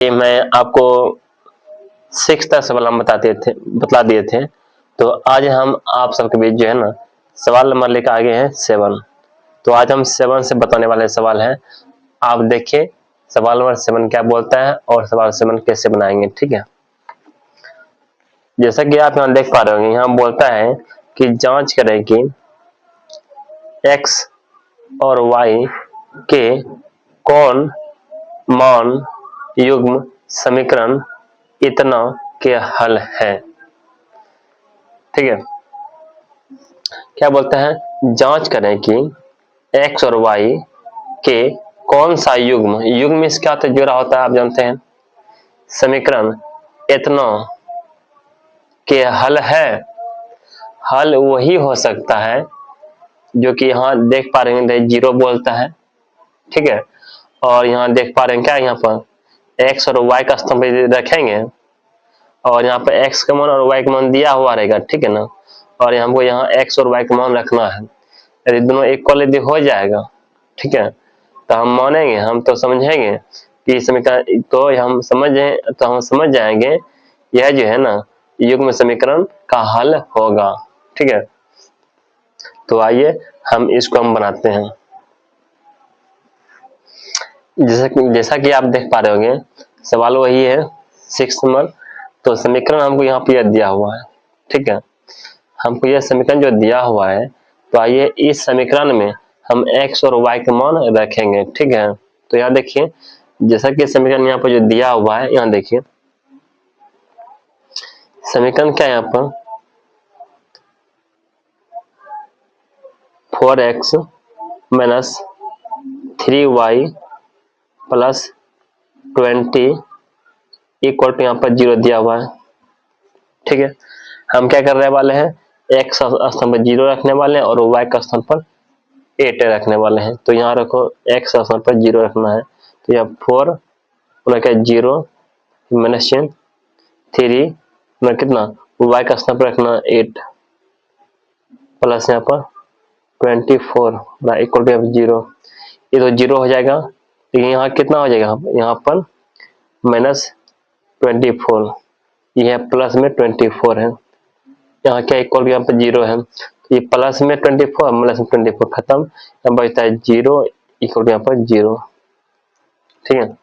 कि मैं आपको 6 तक सवाल हम बतला दिए थे। तो आज हम आप सबके बीच जो है ना सवाल नंबर लेकर आगे हैं 7। तो आज हम 7 से बताने वाले सवाल हैं। आप देखिए सवाल नंबर 7 क्या बोलता है और सवाल 7 कैसे बनाएंगे, ठीक है। जैसा कि आप यहाँ देख पा रहे होंगे, यहाँ बोलता है कि जांच करें कि x और y के कौन मान युग्म समीकरण इतना के हल है। ठीक है, क्या बोलता है, जांच करें कि x और y के कौन सा युग्म, युग्म इसका तो जुड़ा होता है, आप जानते हैं, समीकरण इतना के हल है। हल वही हो सकता है जो कि यहाँ देख पा रहे हैं 0 बोलता है, ठीक है। और यहाँ देख पा रहे हैं क्या, यहाँ पर x और y का स्तंभ रखेंगे और यहाँ पर x का मान और y का मान दिया हुआ रहेगा, ठीक है ना। और हमको यहाँ x और y का मान रखना है। यदि दोनों इक्वल यदि हो जाएगा, ठीक है, तो हम मानेंगे, हम तो समझेंगे कि समीकरण, तो हम समझ जाएंगे यह जो है ना युग्म समीकरण का हल होगा, ठीक है। तो आइए हम इसको हम बनाते हैं। जैसा कि आप देख पा रहे होंगे सवाल वही है 6 नंबर। तो समीकरण हमको यहाँ पे दिया हुआ है, ठीक है। हमको यह समीकरण जो दिया हुआ है, तो आइए इस समीकरण में हम x और y का मान रखेंगे, ठीक है। तो यहाँ देखिए जैसा कि समीकरण यहाँ पर जो दिया हुआ है, यहाँ देखिए समीकरण क्या है, यहाँ पर 4x minus 3y plus 20 equal to यहाँ पर 0 दिया हुआ है, ठीक है। हम क्या करने वाले हैं, x स्थान पर 0 रखने वाले हैं और y का स्थान पर 8 रखने वाले हैं। तो यहाँ रखो x स्थान पर 0 रखना है, तो यहाँ 4 क्या 0 माइनस 3 कितना y का स्थान पर रखना 8 प्लस यहाँ पर 24 इक्वल टू 0। ये तो 0 हो जाएगा, तो यहाँ कितना हो जाएगा, यहाँ पर माइनस 24, यह प्लस में 24 है। यहाँ क्या इक्वल यहाँ पर 0 है, तो ये प्लस में 24 माइनस में 24 खत्म, यहाँ बचता है 0 इक्वल टू यहाँ पर 0, ठीक है।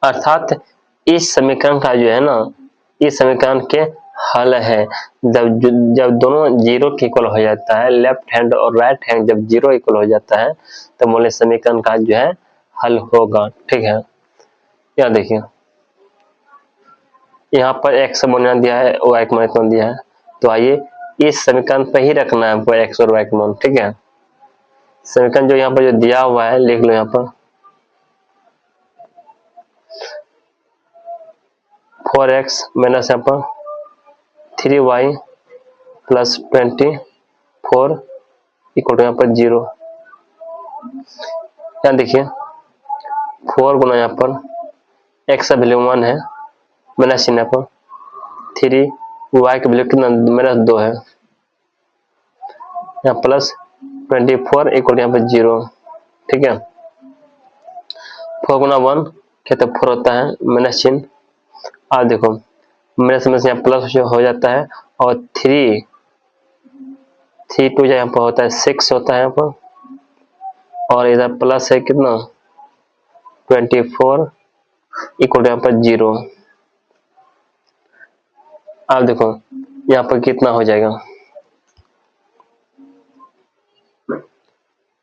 अर्थात इस समीकरण का जो है ना, इस समीकरण के हल है। जब दोनों 0 के इक्वल हो जाता है, लेफ्ट हैंड और राइट हैंड जब 0 इक्वल हो जाता है, तो बोले समीकरण का जो है हल होगा, ठीक है। यहाँ देखिए यहाँ पर x मान दिया है, y का मान दिया है, तो आइए इस समीकरण पर ही रखना है हमको x और y का मान, ठीक है। समीकरण जो यहाँ पर जो दिया हुआ है लिख लो, यहाँ पर 4x माइनस यहाँ पर 3y प्लस 24 इक्वल टू यहाँ पर 0। यहाँ देखिए 4 गुना यहाँ पर x का वैल्यू 1 है, माइनस यहाँ पर 3 y का वैल्यू कितना माइनस 2 है, यहाँ प्लस 24 इक्वल यहाँ पर 0, ठीक है। 4 गुना 1 क्या तो 4 होता है, माइनस चिन्ह, आप देखो माइनस में से यहाँ प्लस हो जाता है, और 3 2 यहाँ पर होता है 6 होता है यहाँ पर, और इधर प्लस है कितना 24 इक्वल यहाँ पर 0। आप देखो यहाँ पर कितना हो जाएगा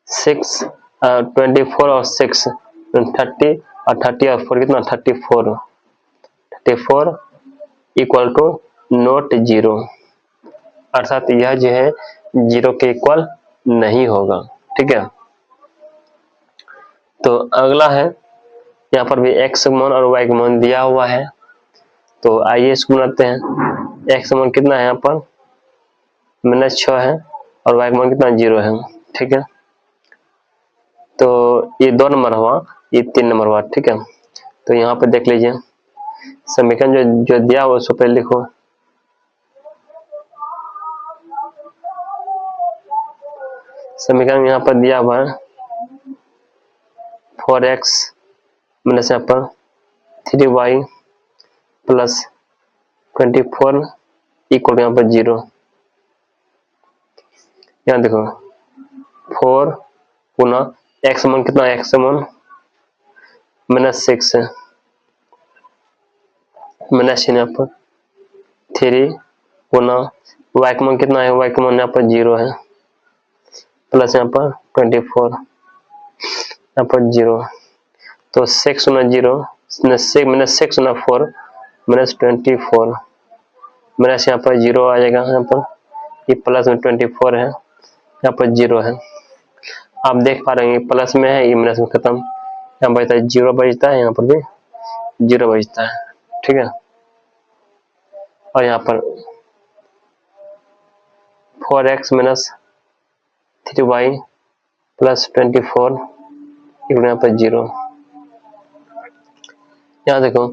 24 और 6 30, और 30 और 4 कितना 34 इक्वल टू नॉट 0। अर्थात यह जो है 0 के इक्वल नहीं होगा, ठीक है। तो अगला है, यहाँ पर भी x मान और y मान दिया हुआ है, तो आइए इसको बनाते हैं। x मान कितना है यहाँ पर -6 है, और y मान कितना 0 है, ठीक है। तो ये 2 नंबर हुआ, ये 3 नंबर हुआ, ठीक है। तो यहाँ पर देख लीजिए समीकरण जो दिया हुआ उसको पहले लिखो। समीकरण यहाँ पर दिया हुआ है 4x माइनस यहाँ पर 3y प्लस 24 इक्वल यहाँ पर 0। यहाँ देखो 4 गुना x मान कितना है, x मान -6 है, माइनस यहाँ पर 3 गुना y का मान कितना है, y का मान यहाँ पर 0 है, प्लस यहाँ पर 24 यहाँ पर 0। तो 6 गुना 0 -6 गुना 4 -24 माइनस यहाँ पर 0 आ जाएगा, यहाँ पर ये प्लस में 24 है, यहाँ पर 0 है। आप देख पा रहे हैं प्लस में है, ये माइनस में खत्म, यहाँ बचता है 0 बचता है, यहाँ पर भी 0 बचता है, ठीक है। और यहाँ पर 4x minus 3y प्लस 24 यहाँ पर 0। यहाँ देखो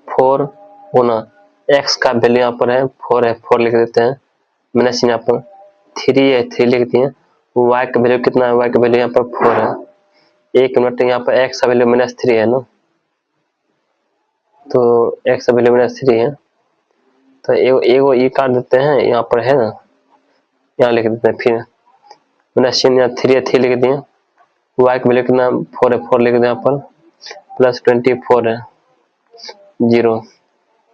4 गुना x का वैल्यू यहाँ पर है 4 है, 4 लिख देते हैं, माइनस यहाँ पर 3 है, 3 लिख दिए। y का वैल्यू कितना है, y का वैल्यू यहाँ पर 4 है, 1 मिनट यहाँ पर x का वैल्यू -3 है ना, तो x का वैल्यू -3 है, तो एगो ये काट देते हैं, यहाँ पर है ना, यहाँ लिख देते हैं, फिर माइनस यहाँ 3 है, 3 लिख दिए। y का वैल्यू कितना 4 है, 4 लिख दें यहाँ पर, प्लस 24 है 0।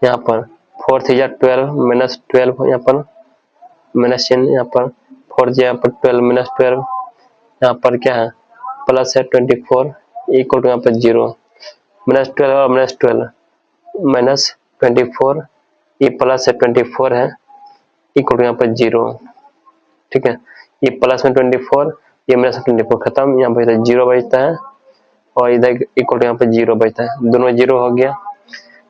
यहाँ पर 4 3 12 माइनस 12 यहाँ पर माइनस यहाँ पर 4 यहाँ पर 12 माइनस 12 यहाँ पर क्या है प्लस है 24 इक्वल टू यहाँ पर 0। -12 और -12 माइनस 24 ये प्लस है 24 है इक्वल टू यहाँ पर 0, ठीक है। ये प्लस में 24 ये माइनस 24 खत्म, यहाँ पर 0 बचता है और इधर इक्वल टू यहाँ पर 0 बचता है, दोनों 0 हो गया।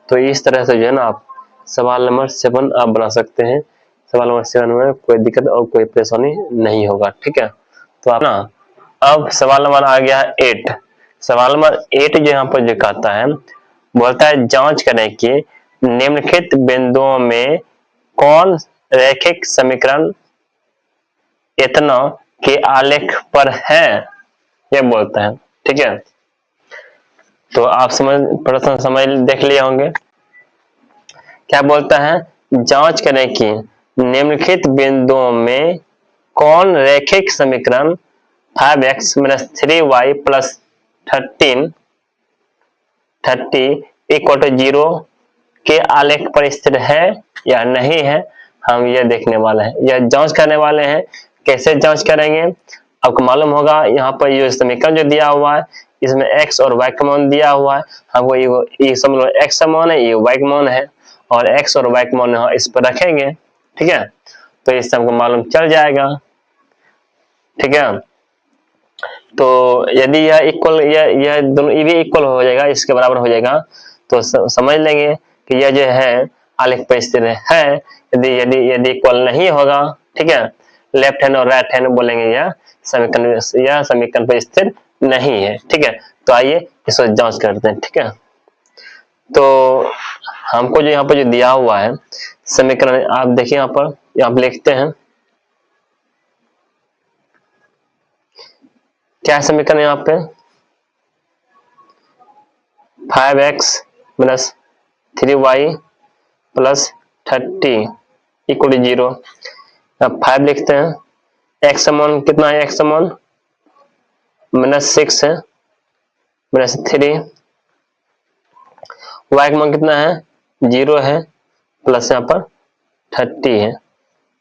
तो इस तरह से जो है ना आप सवाल नंबर 7 आप बना सकते हैं। सवाल नंबर 7 में कोई दिक्कत और कोई परेशानी नहीं होगा, ठीक है। तो आप ना अब सवाल नंबर आ गया है 8। सवाल नंबर 8 जो यहाँ पर जो कहता है, बोलता है जांच करें कि निम्नलिखित बिंदुओं में कौन रैखिक समीकरण इतना के आलेख पर है, ये बोलता है, ठीक है। तो आप प्रश्न समझ देख लिए होंगे। क्या बोलता है, जांच करें कि निम्नलिखित बिंदुओं में कौन रैखिक समीकरण 5x - 3y + 30 इक्वल टू 0 के आलेख पर स्थिर है या नहीं है, हम यह देखने वाले हैं, यह जांच करने वाले हैं। कैसे जांच करेंगे, आपको मालूम होगा यहाँ पर ये समीकरण जो दिया हुआ है इसमें x और y का मान दिया हुआ है, हमको ये समझ लो x का मान है, ये y का मान है, और x और y का मान यहाँ इस पर रखेंगे, ठीक है। तो इससे हमको मालूम चल जाएगा, ठीक है। तो यदि यह इक्वल यह दोनों ये भी इक्वल हो जाएगा, इसके बराबर हो जाएगा, तो समझ लेंगे कि यह जो है आलेख पर स्थिर है। यदि इक्वल नहीं होगा, ठीक है, लेफ्ट हैंड और राइट हैंड बोलेंगे यह समीकरण पर स्थिर नहीं है, ठीक है। तो आइए इसको जांच करते हैं, ठीक है। तो हमको जो यहाँ पर जो दिया हुआ है समीकरण, आप देखिए यहाँ पर आप लिखते हैं क्या समीकरण यहाँ पे 5x - 3y + 30 इक्वल टू 0। अब 5 लिखते हैं, x का मान कितना है, x का मान -6 है, -3, y का मान कितना है 0 है, प्लस यहाँ पर 30 है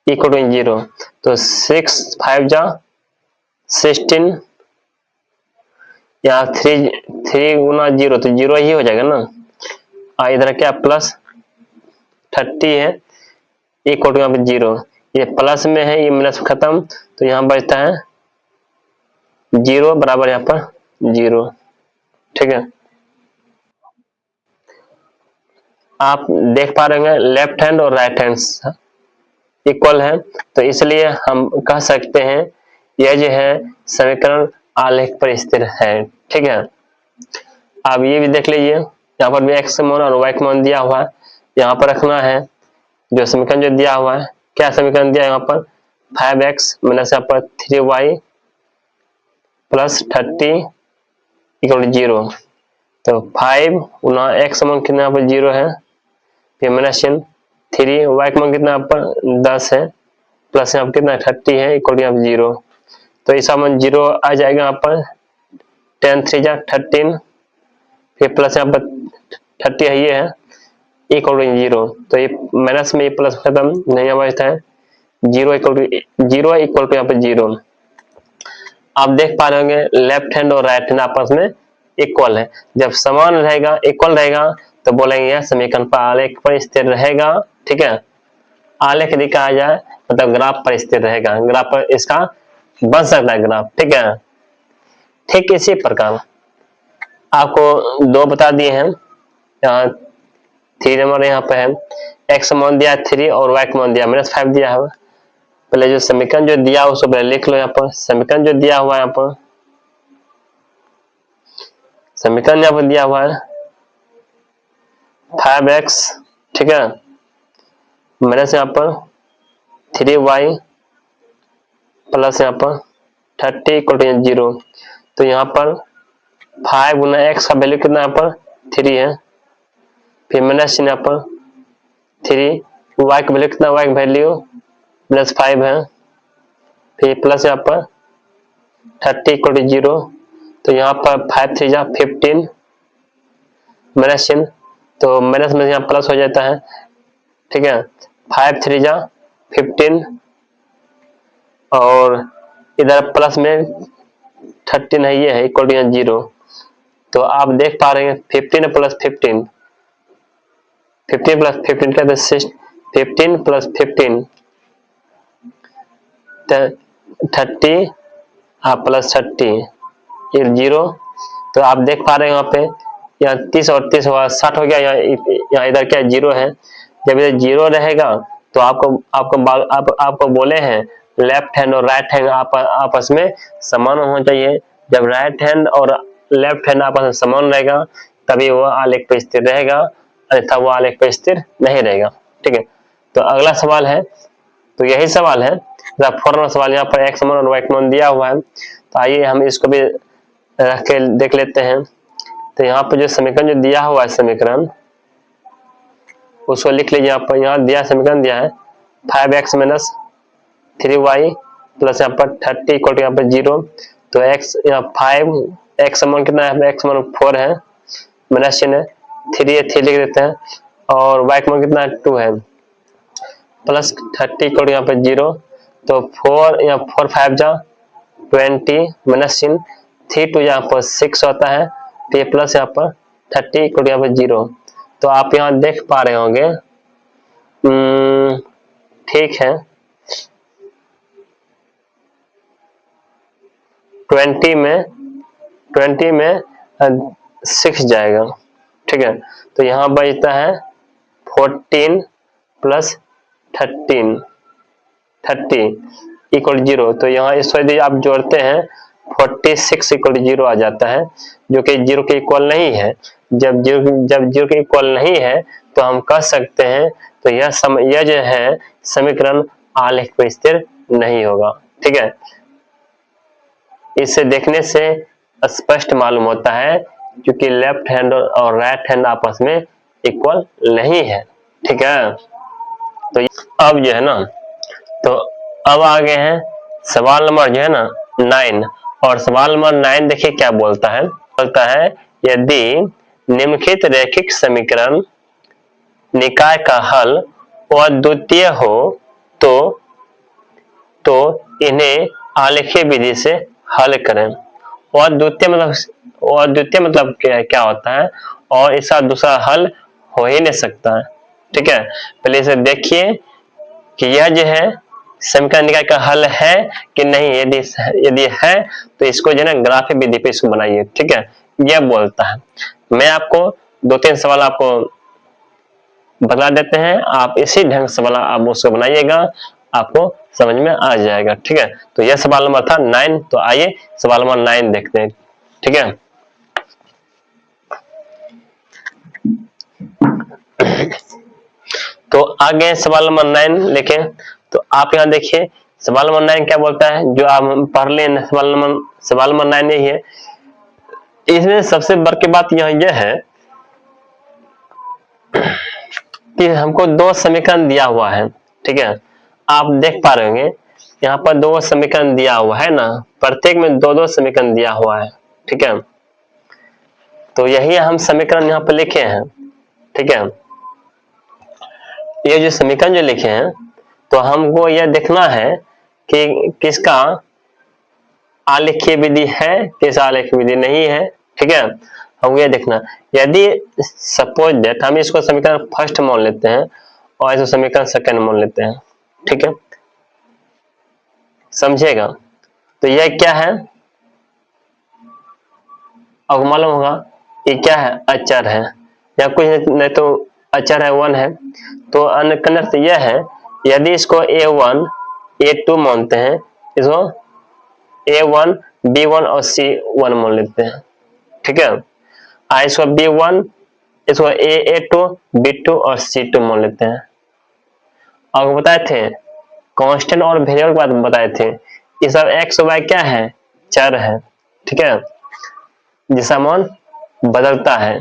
इक्वल टू 0। तो 6 5 जा 16, यहाँ 3 गुना 0 तो 0 ही हो जाएगा ना, इधर क्या प्लस 30 है इक्वल टू यहाँ पे 0, ये प्लस में है ये माइनस खत्म, तो यहाँ बचता है 0 बराबर यहाँ पर 0, ठीक है। आप देख पा रहे हैं लेफ्ट हैंड और राइट हैंड इक्वल है, तो इसलिए हम कह सकते हैं यह जो है समीकरण आलेख पर स्थिर है, ठीक है। आप ये भी देख लीजिए, यहाँ पर भी x का मान और y का मान दिया हुआ है, यहाँ पर रखना है जो समीकरण जो दिया हुआ है। क्या समीकरण दिया है यहाँ पर 5x - यहाँ पर 3y + 30 इक्वल टू 0। तो 5 गुना x मान कितना यहाँ पर 0 है, फिर माइनस 3, y का मान कितना यहाँ पर 10 है, प्लस यहाँ पर कितना 30 है, इक्वल यहाँ पर 0। तो इसका मान 0 आ जाएगा यहाँ पर, 10 3 जा 13, फिर प्लस यहाँ पर 30 है, ये है इक्वल टू 0। तो ये माइनस में ये प्लस खत्म नहीं बचता है, 0 इक्वल टू यहाँ पर 0। आप देख पा रहे होंगे लेफ्ट हैंड और राइट हैंड आपस में इक्वल है। जब समान रहेगा, इक्वल रहेगा, तो बोलेंगे यह समीकरण पर आलेख पर स्थिर रहेगा। ठीक है, आलेख यदि कहा जाए मतलब ग्राफ पर स्थिर रहेगा, ग्राफ पर इसका बन सकता है ग्राफ। ठीक है, ठीक इसी प्रकार आपको दो बता दिए हैं, यहाँ 3 नंबर यहाँ पे है, x मान दिया 3 और y मान दिया -5 दिया है। पहले जो समीकरण जो दिया है उसको पहले लिख लो। यहाँ पर समीकरण जो दिया हुआ है, यहाँ पर समीकरण यहाँ पर दिया हुआ है 5x, ठीक है, माइनस यहाँ पर 3y प्लस यहाँ पर 30 इक्वल टू 0। तो यहाँ पर 5 गुना x का वैल्यू कितना यहाँ पर 3 है, फिर माइनस यहाँ पर 3, y का वैल्यू कितना, y का वैल्यू -5 है, फिर प्लस यहाँ पर 30 इक्वल टू 0। तो यहाँ पर 5 3 जा 15, माइनस चिन्ह, तो माइनस में यहाँ प्लस हो जाता है। ठीक है, 5 3 जा 15 और इधर प्लस में 13 है, ये है इक्वल टू 0। तो आप देख पा रहे हैं 15 प्लस 15, 15 प्लस 15 क्या, 15 प्लस 15 30 प्लस 30 ये 0। तो आप देख पा रहे हैं यहाँ पे यहाँ 30 और 30 हुआ 60 हो गया, यहाँ इधर क्या 0 है। जब इधर 0 रहेगा तो आपको बोले हैं लेफ्ट हैंड और राइट हैंड आपस में समान होना चाहिए। जब राइट हैंड और लेफ्ट हैंड आपस में समान रहेगा तभी वो आलेख पर स्थिर रहेगा, अन्यथा वो आलेख पर स्थिर नहीं रहेगा। ठीक है, तो अगला सवाल है, तो यही सवाल है, फॉर्मल सवाल। यहाँ पर x मान और y मान दिया हुआ है, तो आइए हम इसको भी रख के देख लेते हैं। तो यहाँ पर जो समीकरण जो दिया हुआ है समीकरण उसको लिख लीजिए। यहाँ दिया समीकरण दिया है 5x माइनस 3y प्लस यहाँ पर 30 इक्वल टू यहाँ पर 0। तो x यहाँ 5 x मान कितना है, x मान 4 है, माइनस चिन्ह है, 3 है 3 लिख देते हैं, और y मान कितना है 2 है, प्लस 30 इक्वल टू यहाँ पर 0। तो 4 यहाँ 4 5 जा 20 माइनस चिन्ह, 3 2 यहाँ पर 6 होता है, तो ये प्लस यहाँ पर 30 इक्वल टू यहाँ पर 0। तो आप यहाँ देख पा रहे होंगे, ठीक है, 20 में 6 जाएगा। ठीक है, तो यहाँ बचता है 14 प्लस 30 इक्वल 0। तो यहाँ इस यदि आप जोड़ते हैं 46 इक्वल 0 आ जाता है, जो कि 0 के इक्वल नहीं है। जब 0 के इक्वल नहीं है तो हम कह सकते हैं तो यह जो है समीकरण आलेख पर स्थिर नहीं होगा। ठीक है, इसे देखने से स्पष्ट मालूम होता है क्योंकि लेफ्ट हैंड और राइट हैंड आपस में इक्वल नहीं है। ठीक है, तो अब जो है ना, तो अब आगे हैं सवाल नंबर जो है ना 9, और सवाल नंबर 9 देखिए क्या बोलता है। बोलता है यदि निम्नलिखित रैखिक समीकरण निकाय का हल अद्वितीय हो तो इन्हें आलेखीय विधि से हल करें। अद्वितीय मतलब क्या होता है, और इसका दूसरा हल हो ही नहीं सकता है। ठीक है, पहले इसे देखिए कि यह जो है समीकरण निकाय का हल है कि नहीं। यदि है तो इसको जो है ना ग्राफिक विधि पे इसको बनाइए। ठीक है, यह बोलता है। मैं आपको 2-3 सवाल आपको बता देते हैं, आप इसी ढंग से वाला आप उसको बनाइएगा, आपको समझ में आ जाएगा। ठीक है, तो यह सवाल नंबर था 9। तो आइए सवाल नंबर 9 देखते हैं। ठीक है, तो आगे सवाल नंबर 9 लिखें। तो आप यहाँ देखिए सवाल नंबर 9 क्या बोलता है, जो आप पढ़ लें। सवाल नंबर 9 यही है, इसमें सबसे बड़ी की बात यह है कि हमको दो समीकरण दिया हुआ है, ठीक है। आप देख पा रहे होंगे यहाँ पर दो समीकरण दिया हुआ है ना, प्रत्येक में दो दो समीकरण दिया हुआ है, ठीक है। तो यही हम समीकरण यहाँ पर लिखे हैं, ठीक है। ये जो समीकरण जो लिखे हैं, तो हमको यह देखना है कि किसका आलेखीय विधि है, किसका आलेखीय विधि नहीं है, ठीक है। हमको यह देखना, यदि सपोज दैट हम इसको समीकरण फर्स्ट मान लेते हैं और इसको समीकरण सेकंड मान लेते हैं, ठीक है, समझिएगा। तो यह क्या है, अब मालूम होगा ये क्या है, अचर है या कुछ नहीं तो अचर है, 1 है। तो अन्य से यह है, यदि इसको A1 A2 मानते हैं, इसको A1 B1 और C1 मान लेते हैं, ठीक है। इसको B1, इसको A2 B2 और C2 मान लेते हैं। और बताए थे कांस्टेंट और वेरिएबल के बात में बताए थे, ये सब x और y क्या है, चर है, ठीक है, जिसका मान बदलता है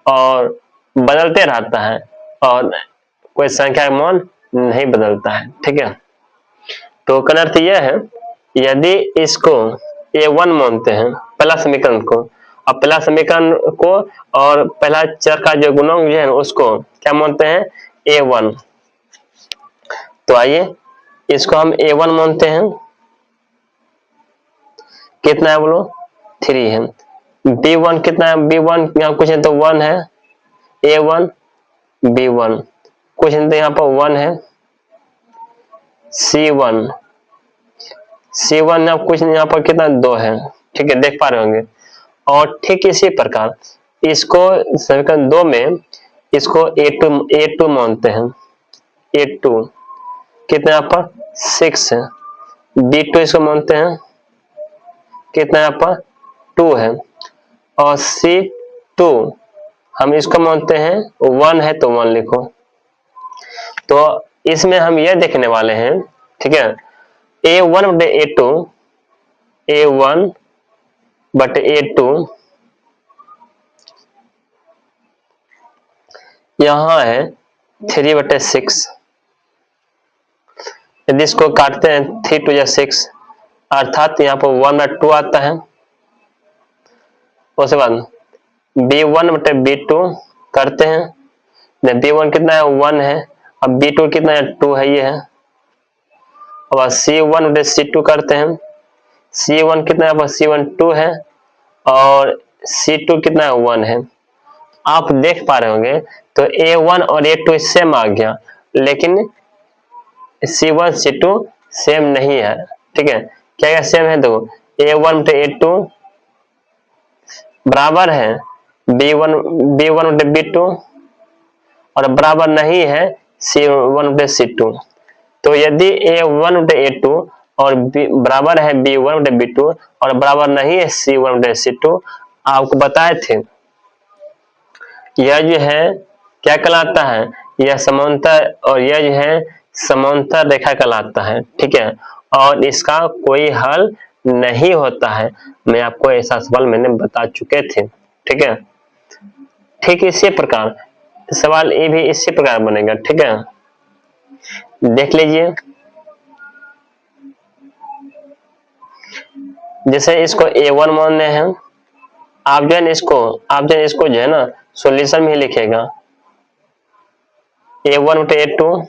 और बदलते रहता है और कोई संख्या का मान नहीं बदलता है, ठीक है। तो अर्थ यह है, यदि इसको A1 मानते हैं पहला समीकरण को, अब पहला समीकरण को और पहला चर का जो गुणांक जो है उसको क्या मानते हैं, A1। तो आइए इसको हम A1 मानते हैं, कितना है बोलो, 3 है। B1 कितना है, B1 यहाँ कुछ है तो 1 है, A1 B1 कुछ नहीं तो यहाँ पर 1 है, C1 यहाँ कुछ नहीं, यहाँ पर कितना 2 है, ठीक है, देख पा रहे होंगे। और ठीक इसी प्रकार इसको समीकरण 2 में इसको A2 मानते हैं, A2 कितना यहाँ पर 6 है। B2 इसको मानते हैं, कितना यहाँ पर 2 है। और C2 हम इसको मानते हैं 1 है, तो 1 लिखो। तो इसमें हम यह देखने वाले हैं, ठीक है, A1 बटे A2, A1 बटे A2 यहाँ है 3 बटे 6। यदि इसको काटते हैं 3 2 6, अर्थात यहाँ पर 1/2 आता है। उसके बाद B1 बटे B2 करते हैं, B1 कितना है 1 है, अब B2 कितना है 2 है, ये है। अब C1 बटे C2 करते हैं, C1 कितना है, C1 2 है और C2 कितना है 1 है। आप देख पा रहे होंगे तो A1 और A2 सेम आ गया, लेकिन C1 C2 सेम नहीं है, ठीक है। क्या क्या सेम है, देखो A1 बटे A2 बराबर है B1 बटे B2 और बराबर नहीं है C1 बटे C2। तो यदि A1 बटे A2 और बराबर है B1 बटे B2 और बराबर नहीं है C1 बटे C2, आपको बताए थे यह जो है क्या कहलाता है, यह समांतर, और यह जो है समांतर रेखा कहलाता है, ठीक है। और इसका कोई हल नहीं होता है, मैं आपको ऐसा सवाल मैंने बता चुके थे, ठीक है। ठीक इसी प्रकार सवाल ये भी इसी प्रकार बनेगा, ठीक है, देख लीजिए। जैसे इसको A1 मानने हैं, आप जो है इसको जो है ना सॉल्यूशन में ही लिखेगा, A1 बटे A2।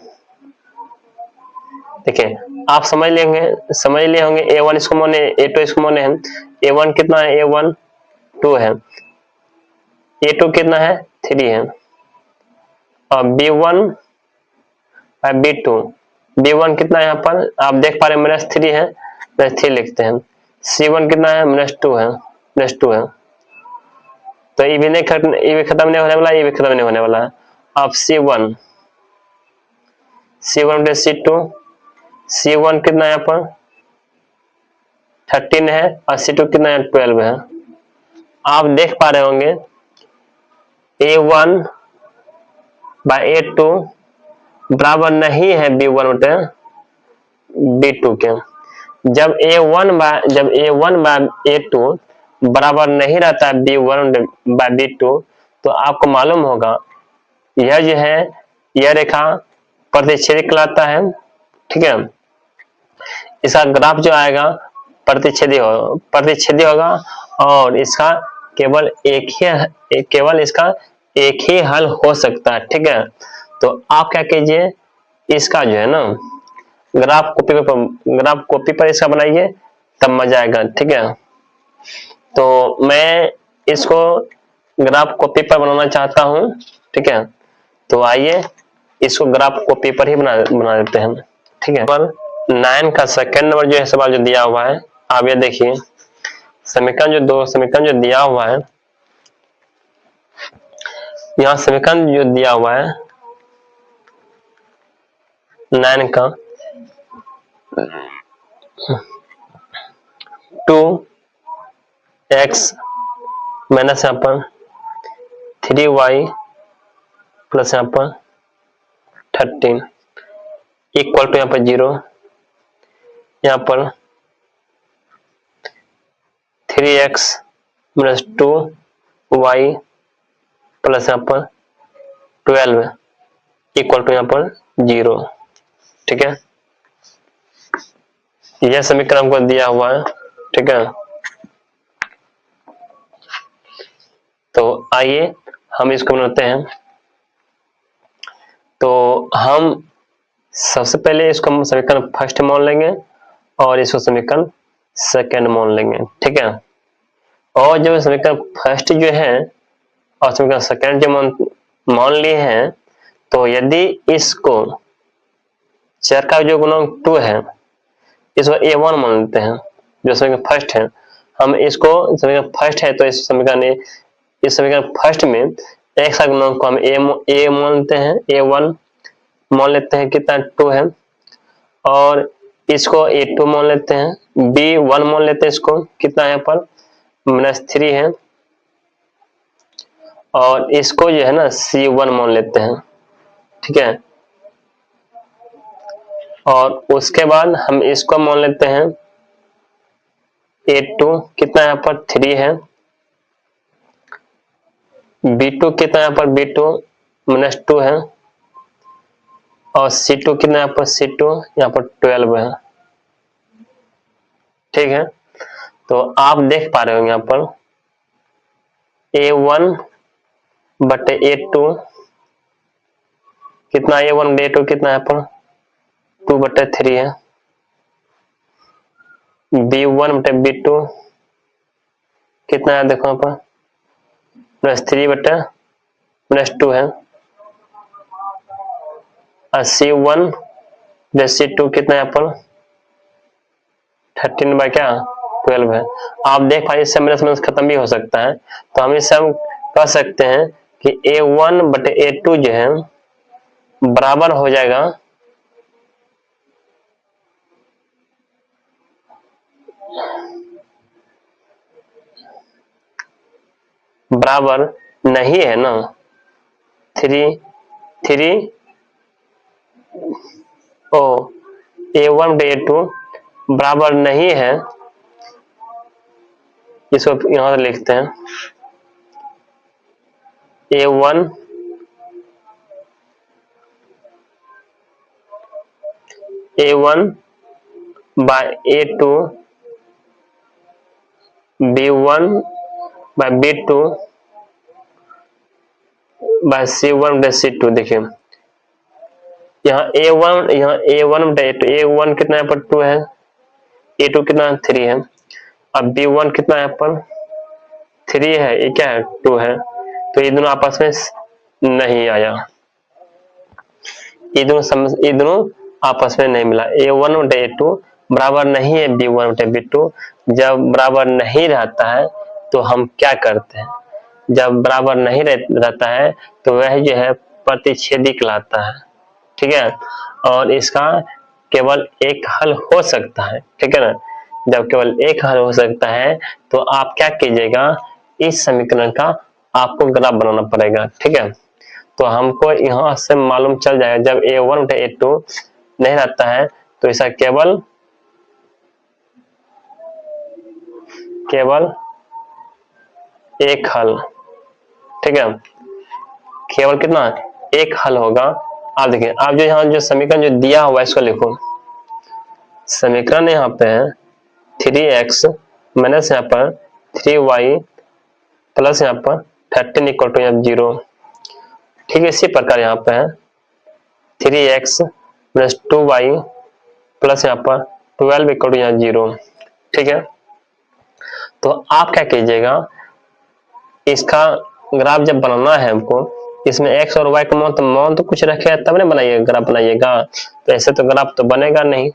देखिए आप समझ लिए होंगे A1 इसको माने, A2 इसको माने हैं। A1 कितना है, A1 2 है, A2 कितना है 3 है, और B1 और B2 कितना है, यहाँ पर आप देख पा रहे हैं -3 है, -3 लिखते हैं। C1 कितना है, -2 है, -2 है। तो ये भी खत्म नहीं होने वाला, ये भी खत्म नहीं होने वाला है। अब C1 बटे C1 कितना है, यहाँ पर 13 है और C2 कितना है 12 है। आप देख पा रहे होंगे A1 बाय A2 बराबर नहीं है B1 बटे B2 के। जब A1 बाय A2 बराबर नहीं रहता है B1/B2, तो आपको मालूम होगा यह जो है यह रेखा प्रतिच्छेदी कहलाता है। ठीक है, इसका ग्राफ जो आएगा प्रतिच्छेदी होगा और इसका केवल इसका एक ही हल हो सकता है। ठीक है, तो आप क्या कीजिए, इसका जो है ना ग्राफ कॉपी पर इसका बनाइए, तब मजा आएगा। ठीक है, तो मैं इसको ग्राफ कॉपी पर बनाना चाहता हूं। ठीक है, तो आइए इसको ग्राफ कॉपी पर ही बना देते हैं। ठीक है, पर 9 का सेकंड नंबर जो है सवाल जो दिया हुआ है, आप ये देखिए समीकरण जो दिया हुआ है, यहाँ समीकरण जो दिया हुआ है 9 का 2x माइनस यहाँ पर 3y प्लस यहाँ पर 13 इक्वल टू यहाँ पर 0, यहाँ पर 3x माइनस 2y प्लस यहाँ पर 12 इक्वल टू यहाँ पर 0। ठीक है, यह समीकरण हमको दिया हुआ है। ठीक है, तो आइए हम इसको बनाते हैं। तो हम सबसे पहले इसको समीकरण फर्स्ट मान लेंगे और इसको समीकरण सेकंड मान लेंगे। ठीक है, और जो समीकरण फर्स्ट जो है और समीकरण सेकंड जो मान लिए हैं, तो यदि इसको चर का जो गुणांक 2 है इसको A1 मान लेते हैं, जो समीकरण फर्स्ट है। हम इसको समीकरण फर्स्ट है तो इस समीकरण फर्स्ट में x का गुणांक को हम A मान लेते हैं, A1 मान लेते हैं, कितना 2 है, और इसको A2 मान लेते हैं, B1 मान लेते हैं, इसको कितना है यहाँ पर -3 है, और इसको जो है ना C1 मान लेते हैं। ठीक है, और उसके बाद हम इसको मान लेते हैं A2 कितना यहाँ पर 3 है, B2 कितना यहाँ पर B2 -2 है, और C2 कितना यहाँ पर C2 यहाँ पर 12 है। ठीक है, तो आप देख पा रहे हो यहाँ पर A1 बटे A2 कितना, A1 बटे A2 कितना यहाँ पर 2/3 है, B1 बटे B2 कितना है देखो यहाँ पर -3/-2 है, और C1 बटे C2 कितना यहाँ पर 13/12 है। आप देख पाइए इससे मेरा समझ खत्म भी हो सकता है, तो हम इससे हम कह सकते हैं कि A1 बटे A2 जो है बराबर हो जाएगा बराबर नहीं है ना 3 A1 बटे A2 बराबर नहीं है, इसको यहां से लिखते हैं A1 bye A2 B1 bye B2 bye C1 बटे C2। देखिए यहाँ A1 बटे A2, A1 कितना यहाँ पर 2 है, A2 कितना 3 है, अब B1 कितना यहाँ पर 3 है, ये क्या है 2 है, तो ये दोनों आपस में नहीं आया, ये दोनों आपस में नहीं मिला। A1 बटे A2 बराबर नहीं है B1 बटे B2। जब बराबर नहीं रहता है तो हम क्या करते हैं, जब बराबर नहीं रहता है तो वह जो है प्रतिच्छेदी कहलाता है। ठीक है, और इसका केवल एक हल हो सकता है। ठीक है ना, जब केवल एक हल हो सकता है तो आप क्या कीजिएगा, इस समीकरण का आपको ग्राफ बनाना पड़ेगा। ठीक है, तो हमको यहां से मालूम चल जाएगा जब A1 बटे A2 नहीं रहता है तो इसका केवल एक हल, ठीक है, केवल कितना, एक हल होगा। आप देखिए, आप जो यहाँ जो समीकरण जो दिया हुआ है इसको लिखो। समीकरण यहाँ पे है 3x माइनस यहाँ पर 3y प्लस यहाँ पर 13 इक्वल टू 0। ठीक है, इसी प्रकार यहाँ पे है 3x माइनस 2y प्लस यहाँ पर 12 इक्वल टू 0। ठीक है, तो आप क्या कीजिएगा, इसका ग्राफ जब बनाना है हमको, इसमें x और y का मान तो कुछ रखेगा तब ना बनाइएगा, ग्राफ बनाइएगा। तो ऐसे तो ग्राफ तो बनेगा नहीं,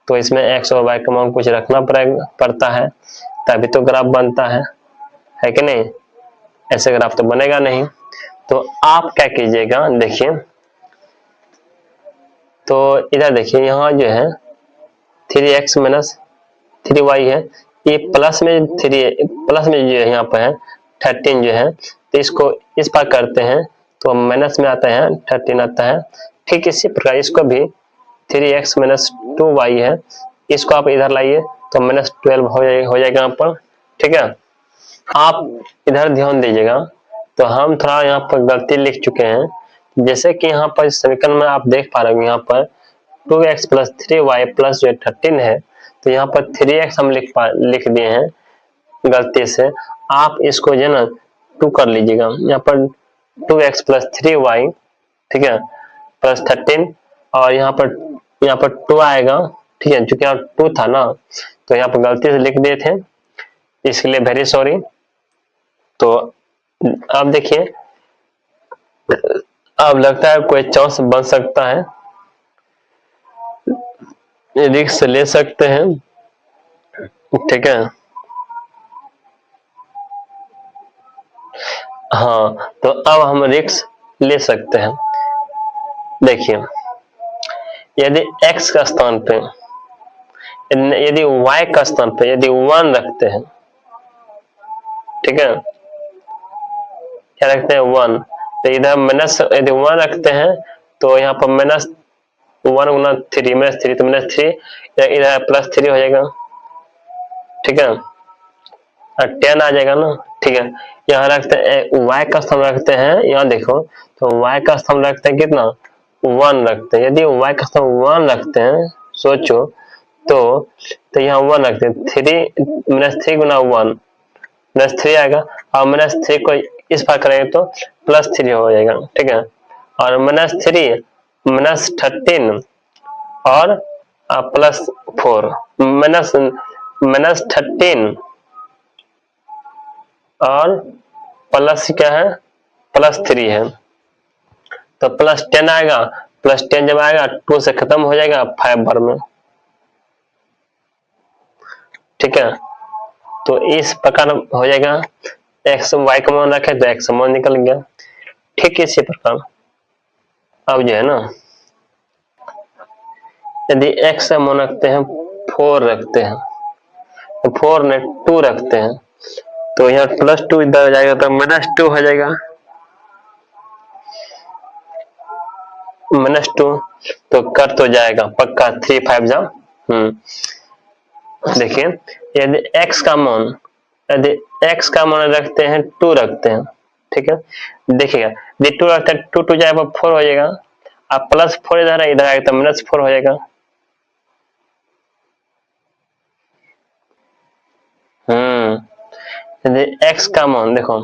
तो इसमें x और y का मान कुछ रखना पड़ता है, तभी तो ग्राफ बनता है कि नहीं? ऐसे ग्राफ तो बनेगा नहीं। तो आप क्या कीजिएगा, देखिए, तो इधर देखिए, यहाँ जो है 3x माइनस 3y है, ये प्लस में जो है यहाँ पर है 13 जो है, तो इसको इस पार करते हैं तो माइनस में आता है 13 आता है। ठीक इसी प्रकार इसको भी 3x माइनस 2y है, इसको आप इधर लाइए तो माइनस 12 हो जाएगा यहाँ पर। ठीक है, आप इधर ध्यान दीजिएगा, तो हम थोड़ा यहाँ पर गलती लिख चुके हैं। जैसे कि यहाँ पर समीकरण में आप देख पा रहे हो, यहाँ पर 2x प्लस 3y प्लस जो 13 है, तो यहाँ पर 3x हम लिख दिए हैं गलती से। आप इसको जो है ना 2 कर लीजिएगा, यहाँ पर 2x प्लस 3y, ठीक है, प्लस 13, और यहाँ पर 2 आएगा। ठीक है, चूंकि यहाँ 2 था ना, तो यहाँ पर गलती से लिख दिए थे, इसके लिए वेरी सॉरी। तो अब देखिए, अब लगता है कोई चांस बन सकता है, रिस्क ले सकते हैं। ठीक है, हाँ, तो अब हम रिस्क ले सकते हैं। देखिए, यदि x का स्थान पे, यदि y का स्थान पे यदि 1 रखते हैं, ठीक है, क्या रखते हैं 1, तो इधर माइनस यदि 1 रखते हैं तो यहाँ पर माइनस 1 गुना 3 माइनस 3, तो माइनस 3, इधर प्लस 3 हो जाएगा। ठीक है, 10 आ जाएगा ना। ठीक है, यहाँ रखते हैं y का स्थान रखते हैं, यहाँ देखो, तो y का स्थान रखते हैं कितना, 1 रखते हैं। यदि y का स्थान 1 रखते हैं, सोचो, तो यहाँ 1 रखते हैं, 3 माइनस 3 गुना 1 माइनस 3 आएगा, और माइनस 3 को इस पार करेंगे तो प्लस 3 हो जाएगा। ठीक है, और माइनस 3 माइनस 13 और प्लस 4, माइनस 13 और प्लस क्या है, प्लस 3 है, तो प्लस 10 आएगा। प्लस 10 जब आएगा 2 से खत्म हो जाएगा 5 बार में। ठीक है, तो इस प्रकार हो जाएगा, x y का मान रखे तो x मान निकल गया। ठीक इसी प्रकार अब जो है ना, यदि x का मान रखते हैं 4 रखते हैं, तो 4 ने 2 रखते हैं, तो यहाँ प्लस 2 इधर हो जाएगा तो माइनस 2 हो जाएगा, माइनस 2 तो कर तो जाएगा पक्का, 3 5 जा। देखिए, यदि x का मान रखते हैं 2 रखते हैं, ठीक है, देखिएगा, यदि 2 रखते हैं 2 2 जाएगा 4 हो जाएगा, अब प्लस 4 इधर है, इधर आएगा तो माइनस 4 हो जाएगा। यदि x का मान देखो,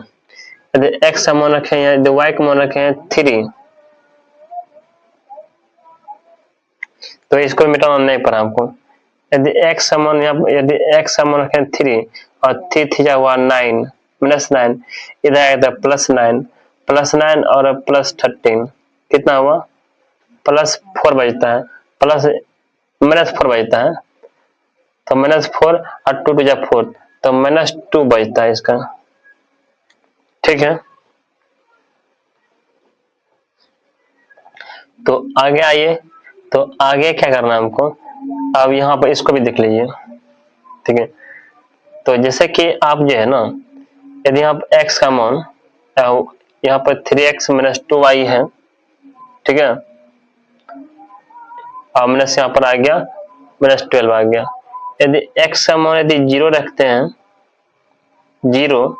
यदि x का मान रखे हैं, यदि y का मान रखे हैं 3, तो इसको मिटाना नहीं पड़ा हमको। यदि x का मान यदि x का मान रखे 3 और 3 3 हुआ 9 माइनस 9, इधर आएगा तो प्लस 9 और प्लस 13 कितना हुआ, प्लस 4 बचता है, प्लस माइनस 4 बचता है, तो माइनस 4 और 2 2 जा 4, तो माइनस 2 बचता है इसका। ठीक है, तो आगे आइए, तो आगे क्या करना है हमको, अब यहाँ पर इसको भी देख लीजिए। ठीक है, तो जैसे कि आप जो है ना, यदि आप x का मान यहाँ पर 3x माइनस 2y है, ठीक है, और माइनस यहाँ पर आ गया माइनस 12 आ गया। यदि x का मान यदि 0 रखते हैं, 0,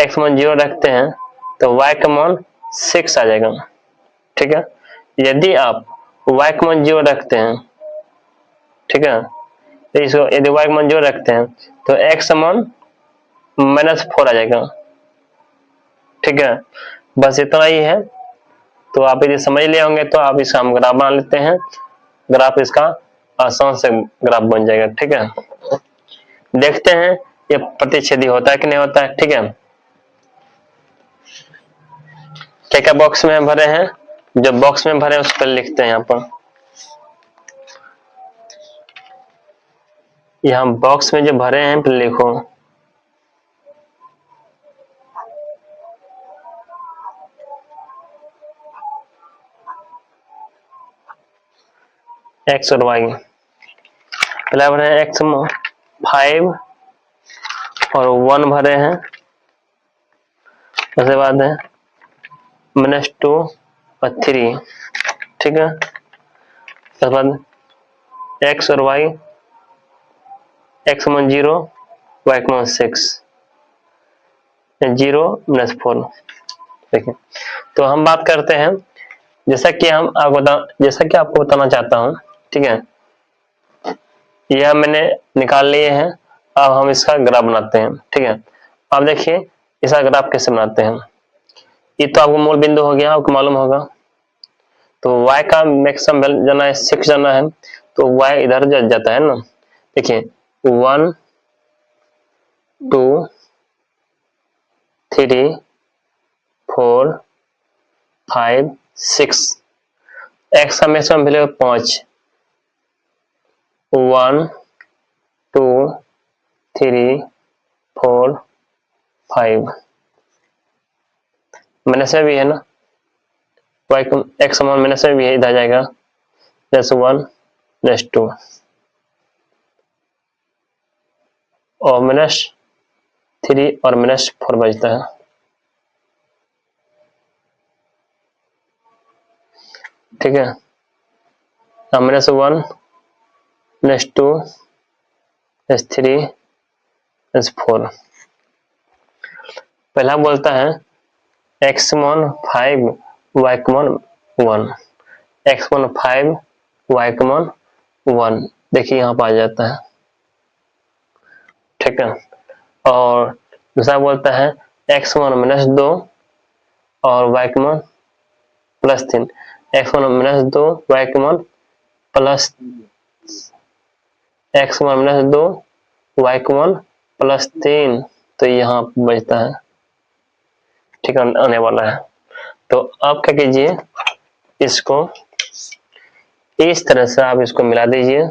x मान 0 रखते हैं तो y का मान 6 आ जाएगा। ठीक है, यदि आप y का मान 0 रखते हैं, ठीक है, तो इसको यदि y का मान 0 रखते हैं तो x मान -4 आ जाएगा। ठीक है, बस इतना ही है। तो आप यदि समझ लिए होंगे तो आप इसका हम ग्राफ बना लेते हैं। ग्राफ इसका आसान से ग्राफ बन जाएगा। ठीक है, देखते हैं ये प्रतिच्छेदी होता है कि नहीं होता है। ठीक है, क्या क्या बॉक्स में भरे हैं, जो बॉक्स में भरे हैं उस पर लिखते हैं। यहाँ बॉक्स में जो भरे हैं तो लिखो x और y। पहला भरे हैं x 5 और 1 भरे हैं, उसके बाद है -2 और 3। ठीक है, उसके बाद x और y, x मान 0, y मान 6, 0 -4। देखिए, तो हम बात करते हैं जैसा कि आपको बताना चाहता हूं। ठीक है, यह मैंने निकाल लिए हैं। अब हम इसका ग्राफ बनाते हैं। ठीक है, अब देखिए इसका ग्राफ कैसे बनाते हैं। ये तो आपको मूल बिंदु हो गया, आपको मालूम होगा। तो y का मैक्सिमम जाना है 6 जाना है, तो y इधर जाता है ना। देखिए 1 2 3 4 5 6, x का मैक्सिमम वैल्यू 5, 1 2 3 4 5, माइनस में भी है ना, y का x मान माइनस में भी है, इधर जाएगा +1 +2 और -3 और -4 बचता है। ठीक है, -1 +2 +3 +4। पहला बोलता है x मान 5 y का मान 1, x मान 5 y का मान 1। देखिए यहाँ पर आ जाता है। ठीक है, और दूसरा बोलता है x मान -2 और y का मान +3, x मान -2 y का मान x मान -2 y का मान +3, तो यहाँ बचता है। ठीक है, आने वाला है। तो आप क्या कीजिए, इसको इस तरह से आप इसको मिला दीजिए।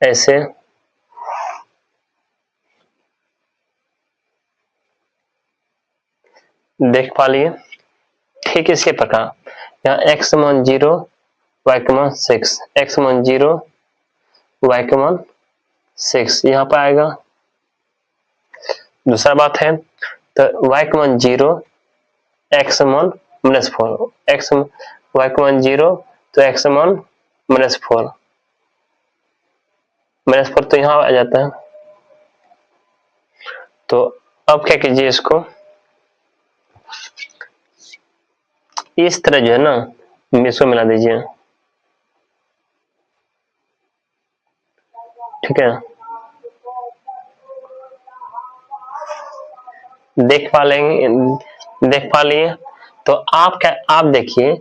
ऐसे देख पा लिए। ठीक इसी प्रकार यहाँ x मान 0 y का मान 6, x मान 0 y का मान 6 यहाँ पर आएगा। दूसरा बात है तो y का मान 0, x मान -4, x y का मान 0 तो x मान -4, -4 तो यहाँ आ जाता है। तो अब क्या कीजिए, इसको इस तरह जो है ना इसको मिला दीजिए। ठीक है, देख पा लिए। तो आप देखिए,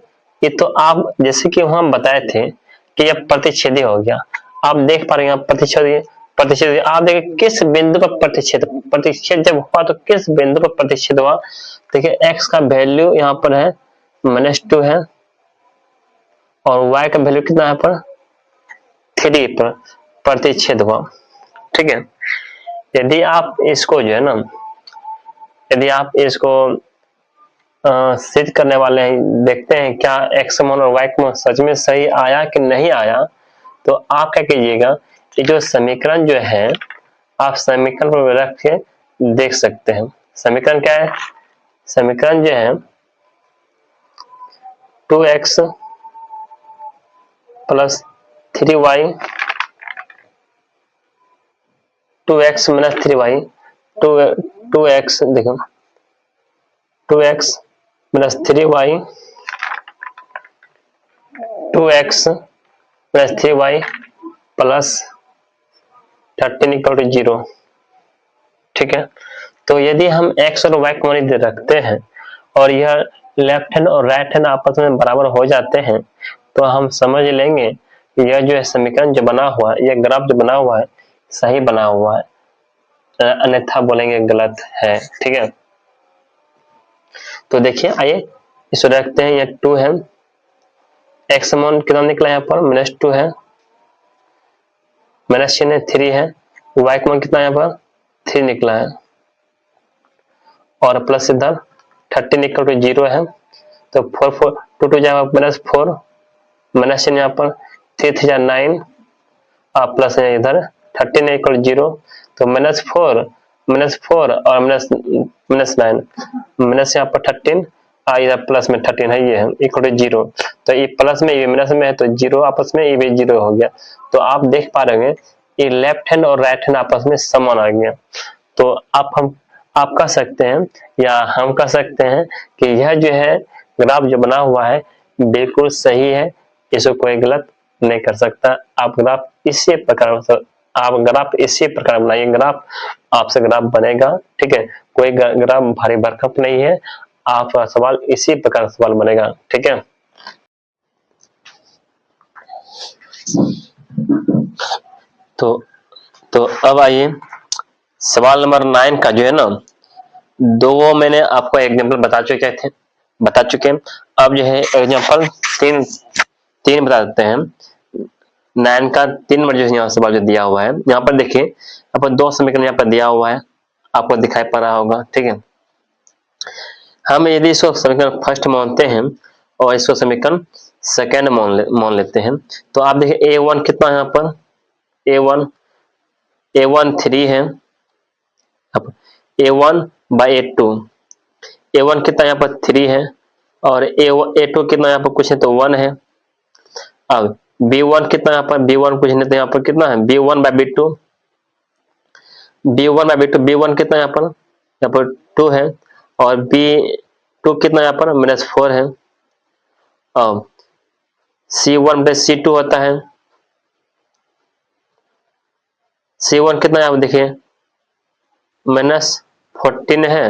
ये तो आप जैसे कि हम बताए थे कि यह प्रतिच्छेदी हो गया। आप देख पा रहे हैं प्रतिच्छेद आप देखिए किस बिंदु पर प्रतिच्छेद जब हुआ तो किस बिंदु पर प्रतिच्छेद हुआ। देखिए x का वैल्यू यहाँ पर है -2 है और y का वैल्यू कितना है पर 3 पर प्रतिच्छेद हुआ। ठीक है, यदि आप इसको जो है ना, यदि आप इसको सिद्ध करने वाले हैं, देखते हैं क्या x मान और y मान सच में सही आया कि नहीं आया, तो आप क्या कीजिएगा, ये जो समीकरण जो है आप समीकरण पर रख के देख सकते हैं। समीकरण क्या है, समीकरण जो है 2x + 3y 2x minus 3y, 2x देखो 2x minus 3y, 2x minus 3y plus 13 equal to 0। ठीक है, तो यदि हम x और y को मान रखते हैं और यह लेफ्ट हैंड और राइट हैंड आपस में बराबर हो जाते हैं, तो हम समझ लेंगे कि यह जो है समीकरण जो बना हुआ है, यह ग्राफ जो बना हुआ है सही बना हुआ है, अन्यथा बोलेंगे गलत है। ठीक है, तो देखिए आइए इसको रखते हैं, यह 2 है, x मान कितना निकला यहाँ पर -2 है, माइनस चिन्ह 3 है, y का मान कितना यहाँ पर 3 निकला है और प्लस इधर 13 इक्वल टू 0 है, तो 4 2 2 जाएगा -4, माइनस चिन्ह यहाँ पर 3 3 9 और प्लस इधर 13 इक्वल 0, तो -4 और -9 माइनस यहाँ पर 13 और इधर प्लस में 13 है, ये है इक्वल टू 0, तो ये प्लस में ये माइनस में है तो 0 आपस में ये भी 0 हो गया। तो आप देख पा रहे हैं ये लेफ्ट हैंड और राइट हैंड आपस में समान आ गया। तो आप कह सकते हैं या हम कह सकते हैं कि यह जो है ग्राफ जो बना हुआ है बिल्कुल सही है, इसको कोई गलत नहीं कर सकता। आप ग्राफ इसी प्रकार बनाइए, ग्राफ आपसे ग्राफ बनेगा। ठीक है, कोई ग्राफ भारी भरकम नहीं है, आपका सवाल इसी प्रकार सवाल बनेगा। ठीक है, तो अब आइए सवाल नंबर 9 का जो है ना, दो मैंने आपको एग्जांपल बता चुके हैं। अब जो है एग्जांपल तीन बता देते हैं। 9 का 3 नंबर जो यहाँ सवाल जो दिया हुआ है, यहाँ पर देखिए यहाँ पर 2 समीकरण यहाँ पर दिया हुआ है, आपको दिखाई पड़ रहा होगा। ठीक है, हम यदि इसको समीकरण फर्स्ट मानते हैं और इसको समीकरण सेकेंड मान लेते हैं, तो आप देखिए A1 कितना है, यहाँ पर A1 3 है, A1 बाई A2, A1 कितना यहाँ पर 3 है और A2 कितना यहाँ पर कुछ नहीं तो 1 है। अब B1 कितना यहाँ पर, B1 कुछ नहीं तो यहाँ पर कितना है B1 बाई B2, B1 कितना यहाँ पर 2 है और B2 कितना यहाँ पर -4 है। अब C1 बाई C2 होता है, C1 कितना यहाँ पर देखिए -14 है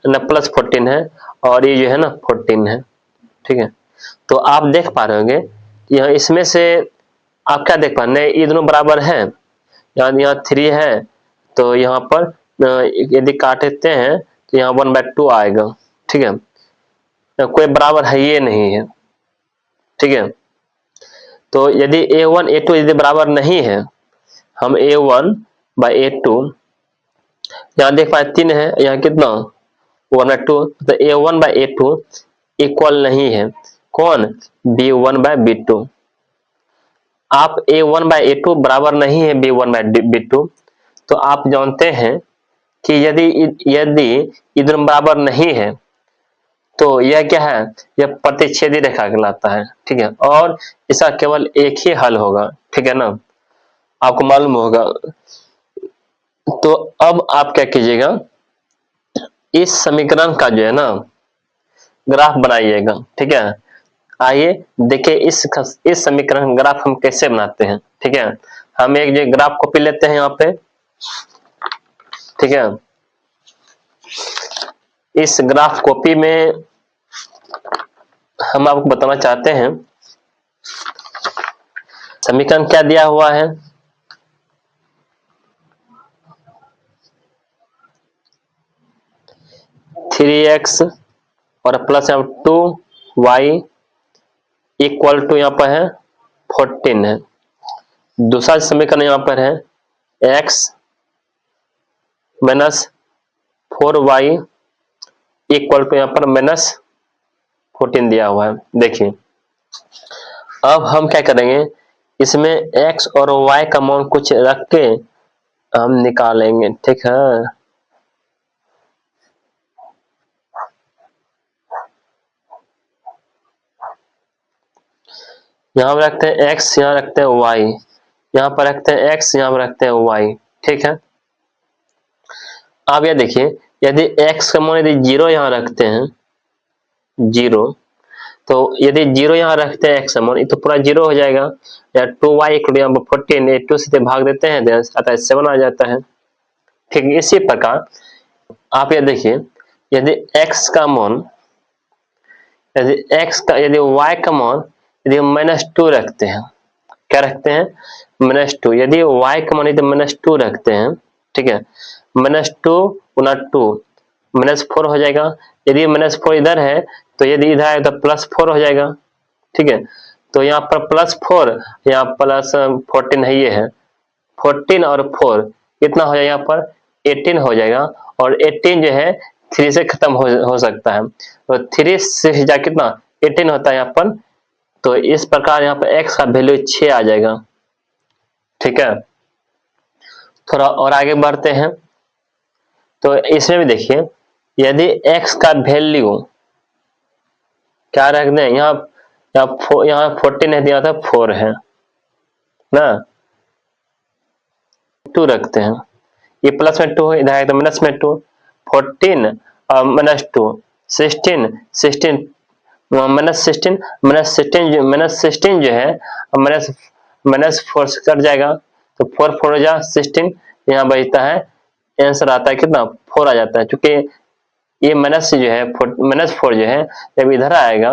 न +14 है और ये जो है ना 14 है। ठीक है, तो आप देख पा रहे होंगे यहाँ इसमें से आप क्या देख पा रहे हैं, ये दोनों बराबर है, यहाँ 3 है तो यहाँ पर यदि काटते हैं तो यहाँ 1/2 आएगा। ठीक है, तो कोई बराबर है ये नहीं है। ठीक है, तो यदि A1 A2 यदि बराबर नहीं है, हम A1 बाई A2 यहाँ देख पाए 3 है, यहाँ कितना 1/2, तो A1 बाई A2 इक्वल नहीं है कौन B1 बाई B2। आप A1 बाई A2 बराबर नहीं है B1 बाई B2, तो आप जानते हैं कि यदि ये दोनों बराबर नहीं है तो यह क्या है, यह प्रतिच्छेदी रेखा कहलाता है। ठीक है, और इसका केवल एक ही हल होगा। ठीक है ना, आपको मालूम होगा। तो अब आप क्या कीजिएगा, इस समीकरण का जो है ना ग्राफ बनाइएगा। ठीक है, आइए देखिए इस समीकरण ग्राफ हम कैसे बनाते हैं। ठीक है, हम एक जो ग्राफ कॉपी लेते हैं यहाँ पे। ठीक है, इस ग्राफ कॉपी में हम आपको बताना चाहते हैं समीकरण क्या दिया हुआ है। थ्री एक्स और प्लस 2y इक्वल टू यहाँ पर है 14 है। दूसरा समीकरण यहाँ पर है x minus 4y equal to यहाँ पर -14 दिया हुआ है। देखिए अब हम क्या करेंगे, इसमें x और y का मान कुछ रख के हम निकालेंगे। ठीक है, यहाँ पर रखते हैं x, यहाँ रखते हैं y, यहाँ पर रखते हैं x, यहाँ पर रखते हैं y। ठीक है। अब यह देखिए, यदि x का मान यदि 0 यहाँ रखते हैं, 0, तो यदि 0 यहाँ रखते हैं x का मान, तो पूरा 0 हो जाएगा। या 2y इक्वल यहाँ पर 14, 2 से भाग देते हैं, अतः 7 आ जाता है। ठीक, इसी प्रकार आप ये देखिए, यदि x का मान, यदि y का मान यदि हम -2 रखते हैं, क्या रखते हैं, -2, यदि y का मान यदि -2 रखते हैं, ठीक है, -2 गुना 2 -4 हो जाएगा। यदि -4 इधर है, तो यदि इधर आए तो +4 हो जाएगा। ठीक है, तो यहाँ पर +4, यहाँ +14 है, ये है 14 और 4 कितना हो जाएगा, यहाँ पर 18 हो जाएगा। और 18 जो है 3 से खत्म हो सकता है, तो 3 से जा कितना 18 होता है यहाँ पर। तो इस प्रकार यहाँ पर x का वैल्यू 6 आ जाएगा। ठीक है, थोड़ा और आगे बढ़ते हैं। तो इसमें भी देखिए, यदि x का वैल्यू क्या रख दें, यहाँ 14 है दिया था, 4 है ना, 2 रखते हैं, ये प्लस में 2 है, इधर है तो माइनस में 2, 14 और -2 16, 16 -16 -16 जो है -4 से कट जाएगा, तो 4 4 जा 16, यहाँ बचता है, आंसर आता है कितना 4 आ जाता है। क्योंकि ये माइनस जो है -4 जो है जब इधर आएगा,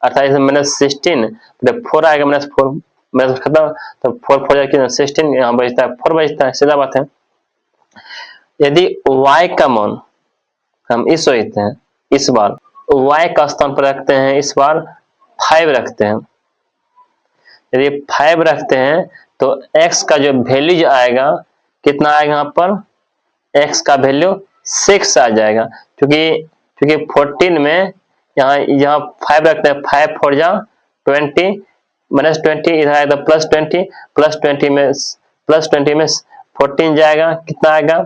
अर्थात -16 जब 4 आएगा, -4 माइनस खत्म, तो 4 4 जाकर 16, यहाँ बचता है 4 बचता है, सीधा बात है। यदि y का मान हम इस सोचते हैं, इस बार y का स्थान पर रखते हैं, इस बार 5 रखते हैं, यदि 5 रखते हैं, तो x का जो वैल्यू आएगा कितना आएगा, यहाँ पर x का वैल्यू 6 आ जाएगा। क्योंकि 14 में यहाँ 5 रखते हैं, 5 4 जा 20, -20 इधर आएगा तो +20, +20 में 14 जाएगा, कितना आएगा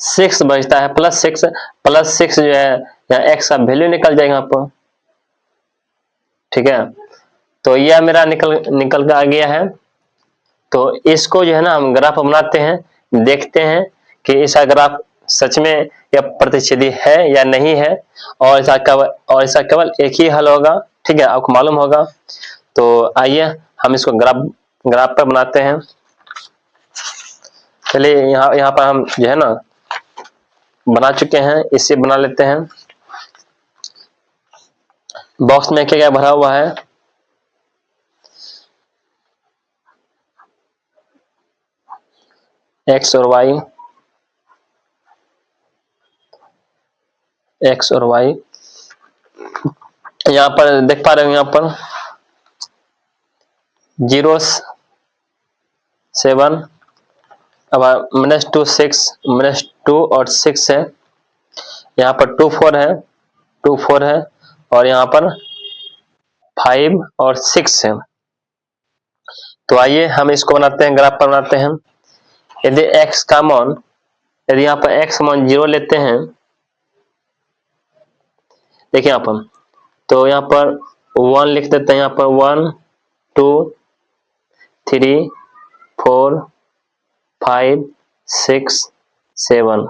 6 बचता है, +6 जो है यहाँ x का वैल्यू निकल जाएगा यहाँ पर। ठीक है, तो यह मेरा निकल के आ गया है। तो इसको जो है ना हम ग्राफ बनाते हैं, देखते हैं कि इसका ग्राफ सच में या प्रतिच्छेदी है या नहीं है, और इसका केवल एक ही हल होगा। ठीक है, आपको मालूम होगा। तो आइए हम इसको ग्राफ पर बनाते हैं। चलिए यहाँ पर हम जो है ना बना चुके हैं, इसे बना लेते हैं। बॉक्स में क्या क्या भरा हुआ है, x और y, x और y यहाँ पर देख पा रहे हो, यहाँ पर 0 7, अब -2 6, -2 और 6 है, यहाँ पर 2 4 है, 2 4 है, और यहाँ पर 5 और 6 है। तो आइए हम इसको बनाते हैं, ग्राफ पर बनाते हैं। यदि x का मान, यदि यहाँ पर x मान 0 लेते हैं, देखिए यहाँ पर, तो यहाँ पर 1 लिख देते हैं, यहाँ पर 1 2 3 4 5 6 7,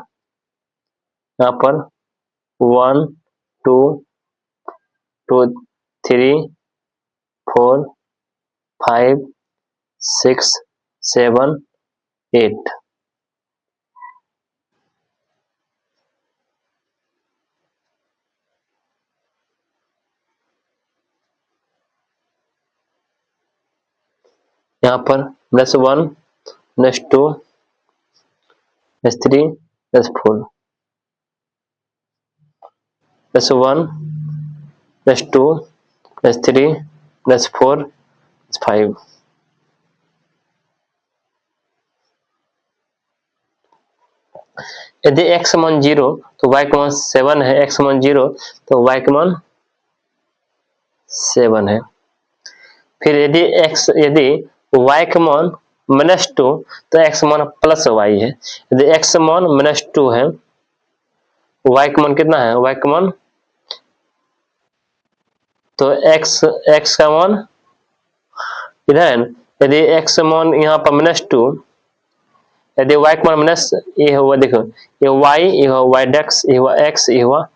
यहाँ पर 1 2 2 3 4 5 6 7 8। यहाँ पर +1 +2 +3 +4, +1 +2 +3 +4 +5। यदि x मान 0 तो y का मान 7 है, x मान 0 तो y का मान 7 है। फिर यदि y का मान -2 तो x मान +y है। यदि x मान -2 है, y का मान कितना है, y का मान, तो x का मान इधर है। यदि x मान यहाँ पर -2, यदि y का मान माइनस ये हुआ, देखो ये y, ये हुआ y डेक्स, ये हुआ x, ये हुआ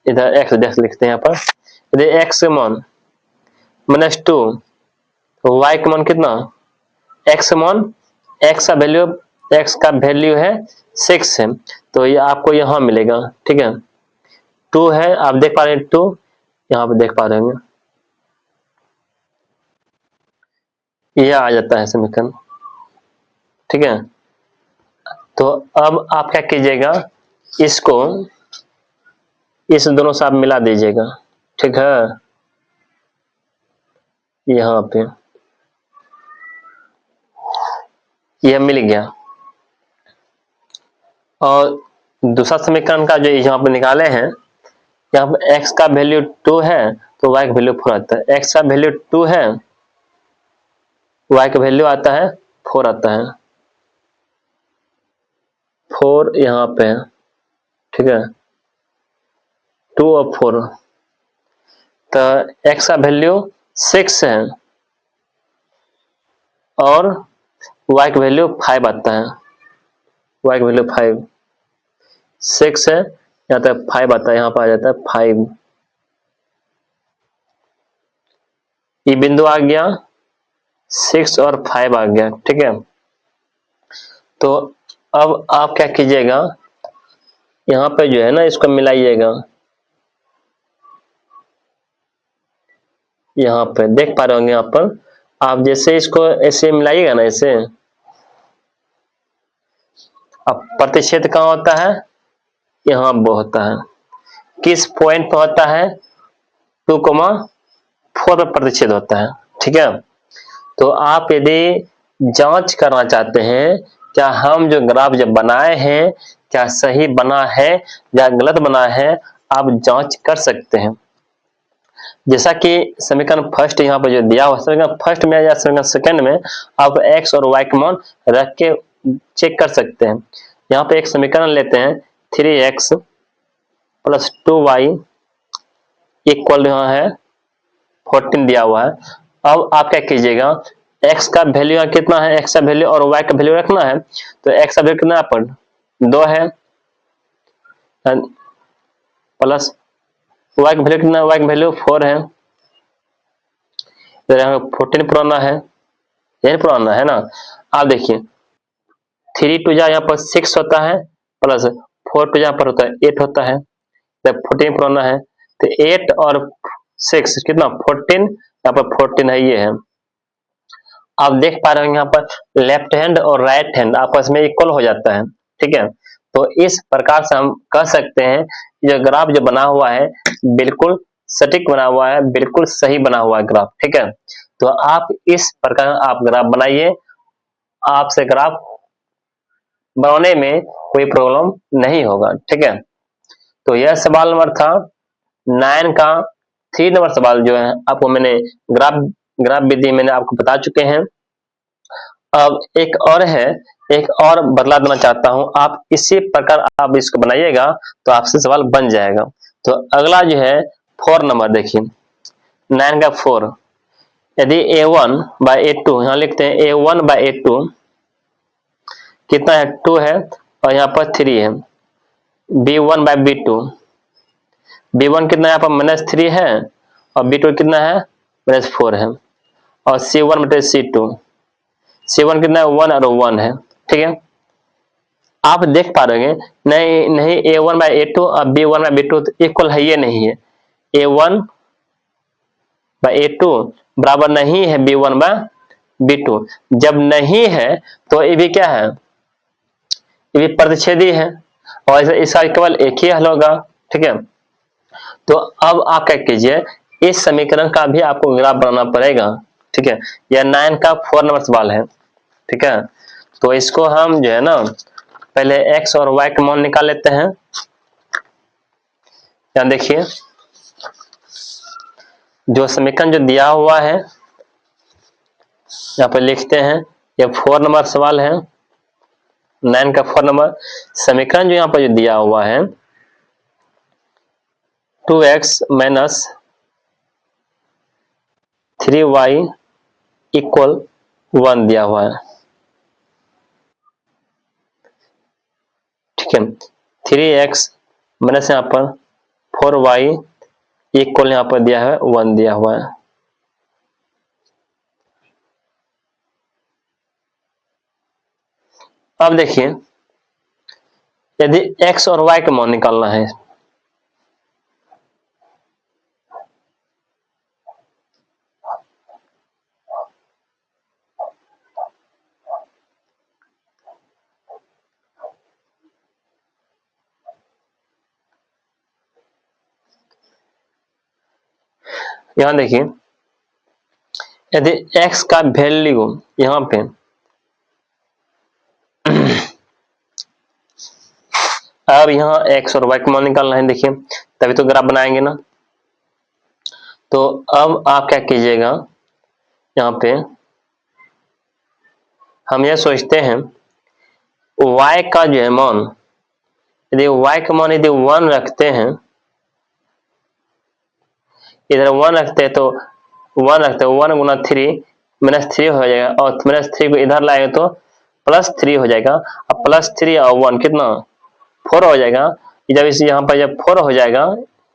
इधर x डेक्स लिखते हैं यहाँ पर। यदि x का मान -2, तो y का मान कितना, x का मान, x का वैल्यू है 6 है, तो ये आपको यहाँ मिलेगा। ठीक है, 2 है, आप देख पा रहे हैं 2 यहाँ पे देख पा रहे होंगे, ये आ जाता है समीकरण। ठीक है, तो अब आप क्या कीजिएगा, इसको इस दोनों से आप मिला दीजिएगा। ठीक है, यहाँ पे यह मिल गया, और दूसरा समीकरण का जो यहाँ पे निकाले हैं, यहाँ पे x का वैल्यू 2 है तो y का वैल्यू 4 आता है, x का वैल्यू 2 है, y का वैल्यू आता है 4 आता है, 4 यहाँ पे है। ठीक है, 2 और 4, तो x का वैल्यू 6 है और y का वैल्यू 5 आता है, y का वैल्यू 5, 6 है यहाँ तक 5 आता है, यहाँ पर आ जाता है 5। ये बिंदु आ गया, 6 और 5 आ गया। ठीक है, तो अब आप क्या कीजिएगा, यहाँ पे जो है ना इसको मिलाइएगा, यहाँ पे देख पा रहे होंगे, यहाँ पर आप जैसे इसको ऐसे मिलाइएगा ना, ऐसे अब प्रतिच्छेद कहाँ होता है, यहाँ वो होता है, किस पॉइंट पर होता है, 2,4 पर प्रतिच्छेद होता है। ठीक है, तो आप यदि जांच करना चाहते हैं क्या हम जो ग्राफ जब बनाए हैं क्या सही बना है या गलत बना है, आप जांच कर सकते हैं। जैसा कि समीकरण फर्स्ट यहाँ पर जो दिया हुआ, समीकरण फर्स्ट में या समीकरण सेकंड में आप x और y का मान रख के चेक कर सकते हैं। यहाँ पे एक समीकरण लेते हैं, 3x + 2y इक्वल यहाँ है 14 दिया हुआ है। अब आप क्या कीजिएगा, x का वैल्यू यहाँ कितना है, x का वैल्यू और y का वैल्यू रखना है, तो x का वैल्यू कितना पर 2 है, प्लस y का वैल्यू कितना, y का वैल्यू 4 है, तो यहाँ 14 पुराना है, यही पुराना है ना। आप देखिए 3 टू जा यहाँ पर 6 होता है, प्लस 4 टू यहाँ पर होता है 8 होता है, जब 14 पुराना है तो 8 और 6 कितना 14, यहाँ पर 14 है, ये है। आप देख पा रहे हो यहाँ पर लेफ्ट हैंड और राइट हैंड आपस में इक्वल हो जाता है। ठीक है, तो इस प्रकार से हम कह सकते हैं जो ग्राफ जो बना हुआ है बिल्कुल सटीक बना हुआ है, बिल्कुल सही बना हुआ है ग्राफ। ठीक है, तो आप इस प्रकार आप ग्राफ बनाइए, आपसे ग्राफ बनाने में कोई प्रॉब्लम नहीं होगा। ठीक है, तो यह सवाल नंबर था 9 का। 3 नंबर सवाल जो है आपको मैंने ग्राफ ग्राफ विधि मैंने आपको बता चुके हैं। अब एक और है, एक और बदला देना चाहता हूं, आप इसी प्रकार आप इसको बनाइएगा तो आपसे सवाल बन जाएगा। तो अगला जो है 4 नंबर, देखिए 9 का 4, यदि a1/a2 यहाँ लिखते हैं, a1/a2 कितना है 2 है और यहाँ पर 3 है, b1/b2, b1 कितना है यहाँ पर -3 है और b2 कितना है -4 है, और c1/c2, c1 कितना है 1 और 1 है। ठीक है, आप देख पा रहे हैं नहीं नहीं a1/a2 और b1/b2 तो इक्वल है, ये नहीं है, a1/a2 बराबर नहीं है b1/b2। जब नहीं है तो ये भी क्या है, ये भी प्रतिच्छेदी है और इसका केवल एक ही हल होगा। ठीक है, तो अब आप क्या कीजिए, इस समीकरण का भी आपको ग्राफ बनाना पड़ेगा। ठीक है, यह 9 का 4 नंबर सवाल है। ठीक है, तो इसको हम जो है ना पहले x और y का मान निकाल लेते हैं। यहाँ देखिए जो समीकरण जो दिया हुआ है यहाँ पर लिखते हैं, यह 4 नंबर सवाल है, 9 का 4 नंबर समीकरण जो यहाँ पर जो दिया हुआ है 2x - 3y = 1 दिया हुआ है। ठीक है। 3x माइनस यहाँ पर 4y इक्वल यहाँ पर दिया है 1 दिया हुआ है। अब देखिए यदि x और y का मान निकालना है, यहां देखिए यदि x का वैल्यू यहां पे अब यहाँ x और y का मान निकालना है, देखिए तभी तो ग्राफ बनाएंगे ना। तो अब आप क्या कीजिएगा, यहाँ पे हम यह सोचते हैं y का जो है मान, यदि y का मान यदि 1 रखते हैं, इधर 1 रखते हैं तो 1 रखते हैं, 1 गुना 3 -3 हो जाएगा, और -3 को इधर लाएंगे तो +3 हो जाएगा। अब +3 और 1 कितना 4 हो जाएगा। जब इस यहाँ पर जब 4 हो जाएगा,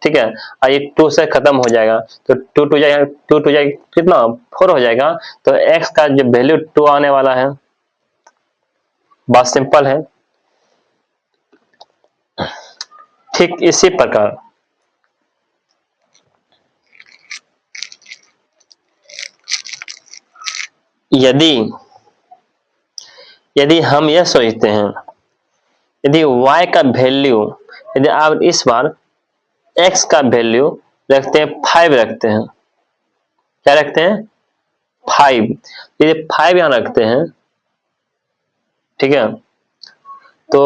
ठीक है, और ये 2 से खत्म हो जाएगा तो 2 टू जाएगा, 2 टू जाएगा कितना 4 हो जाएगा। तो x का जो वैल्यू 2 आने वाला है। बात सिंपल है। ठीक इसी प्रकार यदि यदि हम यह सोचते हैं, यदि y का वैल्यू, यदि आप इस बार x का वैल्यू रखते हैं 5 रखते हैं, क्या रखते हैं 5, यदि 5 यहां रखते हैं, ठीक है, तो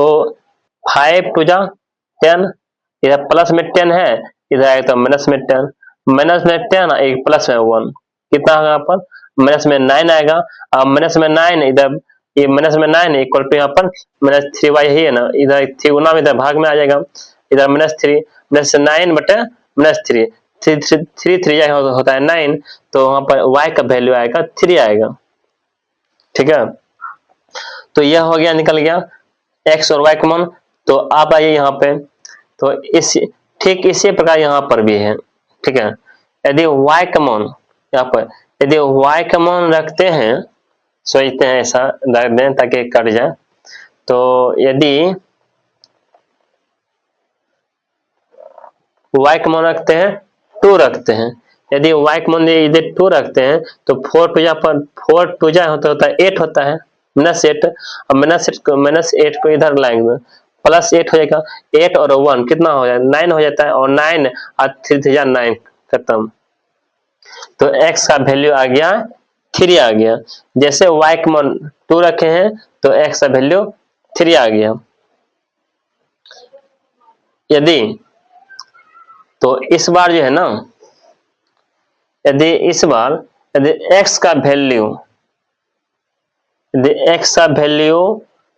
5 टू जा 10, इधर प्लस में 10 है, इधर आएगा तो माइनस में 10, माइनस में 10 एक प्लस में 1, कितना होगा यहाँ पर माइनस में 9 आएगा। अब माइनस में 9 इधर, ये माइनस में 9 इक्वल टू यहाँ पर -3y ही है ना, इधर 3 गुना में इधर भाग में आ जाएगा, इधर -3 -9 बटे -3, 3 होता है 9, तो वहां पर y का वैल्यू आएगा 3 आएगा। ठीक है, तो यह हो गया, निकल गया x और y का मान। तो आप आइए यहाँ पे, तो इस ठीक इसी प्रकार यहाँ पर भी है। ठीक है, यदि y का मान यहाँ पर, यदि y का मान रखते हैं, सोचते हैं ऐसा रख दें ताकि कट जाए, तो यदि y का मान रखते हैं 2 रखते हैं, यदि y का मान यदि 2 रखते हैं तो 4 टू जा पर 4 टू जा होता है 8 होता है, -8, और -8 को इधर लाएंगे +8 हो जाएगा, 8 और 1 कितना हो जाएगा 9 हो जाता है, और 9 और 3 3 जा 9 खत्म। तो x का वैल्यू आ गया 3 आ गया। जैसे y का मान 2 रखे हैं तो x का वैल्यू 3 आ गया। यदि तो इस बार जो है ना, यदि इस बार यदि x का वैल्यू, यदि x का वैल्यू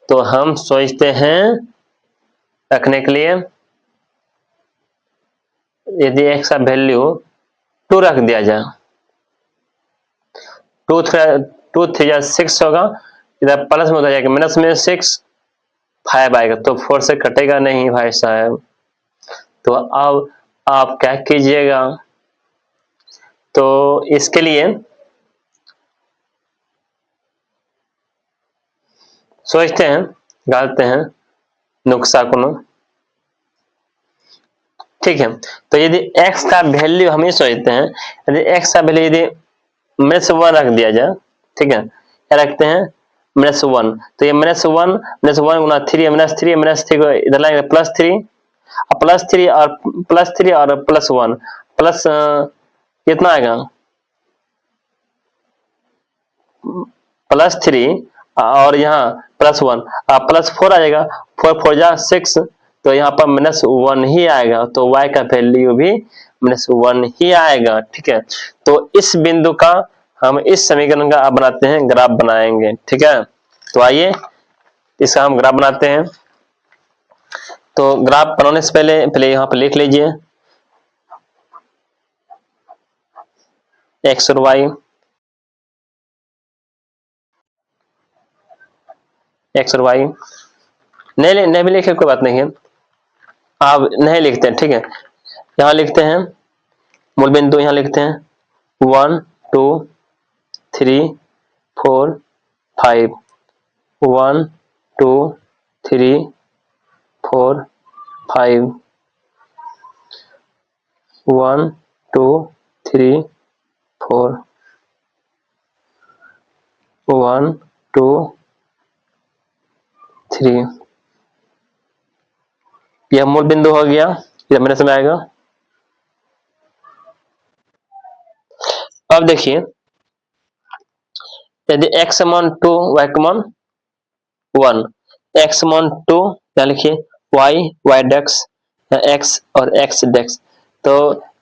तो हम सोचते हैं रखने के लिए, यदि x का वैल्यू 2 रख दिया जाए, 2 3 या 6 होगा, इधर प्लस में हो जाएगा माइनस में 6, 5 आएगा, तो 4 से कटेगा नहीं भाई साहब। तो अब आप क्या कीजिएगा, तो इसके लिए सोचते हैं, डालते हैं नुक्सा को। ठीक है, तो यदि x का वैल्यू हम ये सोचते हैं, यदि x का वैल्यू यदि -1 रख दिया जाए, ठीक है, क्या रखते हैं -1, तो ये -1 गुना 3 -3 को इधर लाएंगे +3, +3 और +1 प्लस कितना आएगा +3 और यहाँ +1 +4 आ जाएगा, 4 4 जा 6, तो यहाँ पर -1 ही आएगा, तो y का वैल्यू भी -1 ही आएगा। ठीक है, तो इस बिंदु का हम इस समीकरण का बनाते हैं, ग्राफ बनाएंगे। ठीक है, तो आइए इसका हम ग्राफ बनाते हैं। तो ग्राफ बनाने से पहले पहले यहाँ पर लिख लीजिए x और y, x और y नहीं भी लिखे कोई बात नहीं है, आप नहीं लिखते हैं, ठीक है। यहाँ लिखते हैं मूल बिंदु, यहाँ लिखते हैं 1 2 3 4 5, 1 2 3 4 5, 1 2 3 4, 1 2 3, यह मूल बिंदु हो गया, यह मेरे समय आएगा। अब देखिए यदि x समान 2 y समान 1, x समान 2 यहाँ लिखिए y डेक्स x और x डेक्स, तो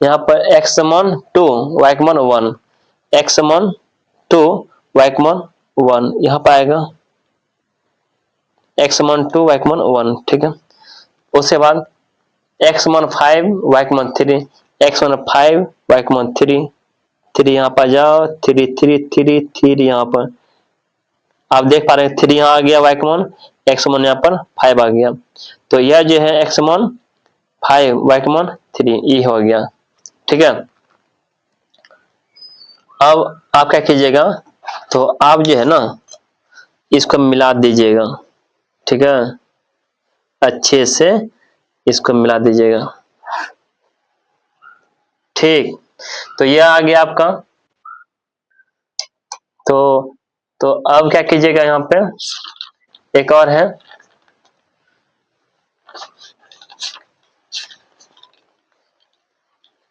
यहाँ पर x समान 2 y समान 1, x समान 2 y समान 1 यहाँ पर आएगा x समान 2 y समान 1, ठीक है। उसके बाद x समान 5 y समान 3, x समान 5 y समान 3, 3 यहाँ पर जाओ, 3 3 3 3 यहाँ पर आप देख पा रहे हैं 3 यहाँ आ गया y समान, x समान यहाँ पर 5 आ गया, तो यह जो है x समान 5 y समान 3 ये हो गया, ठीक है। अब आप क्या कीजिएगा, तो आप जो है ना इसको मिला दीजिएगा, ठीक है, अच्छे से इसको मिला दीजिएगा, ठीक। तो यह आ गया आपका, तो अब क्या कीजिएगा, यहाँ पे एक और है,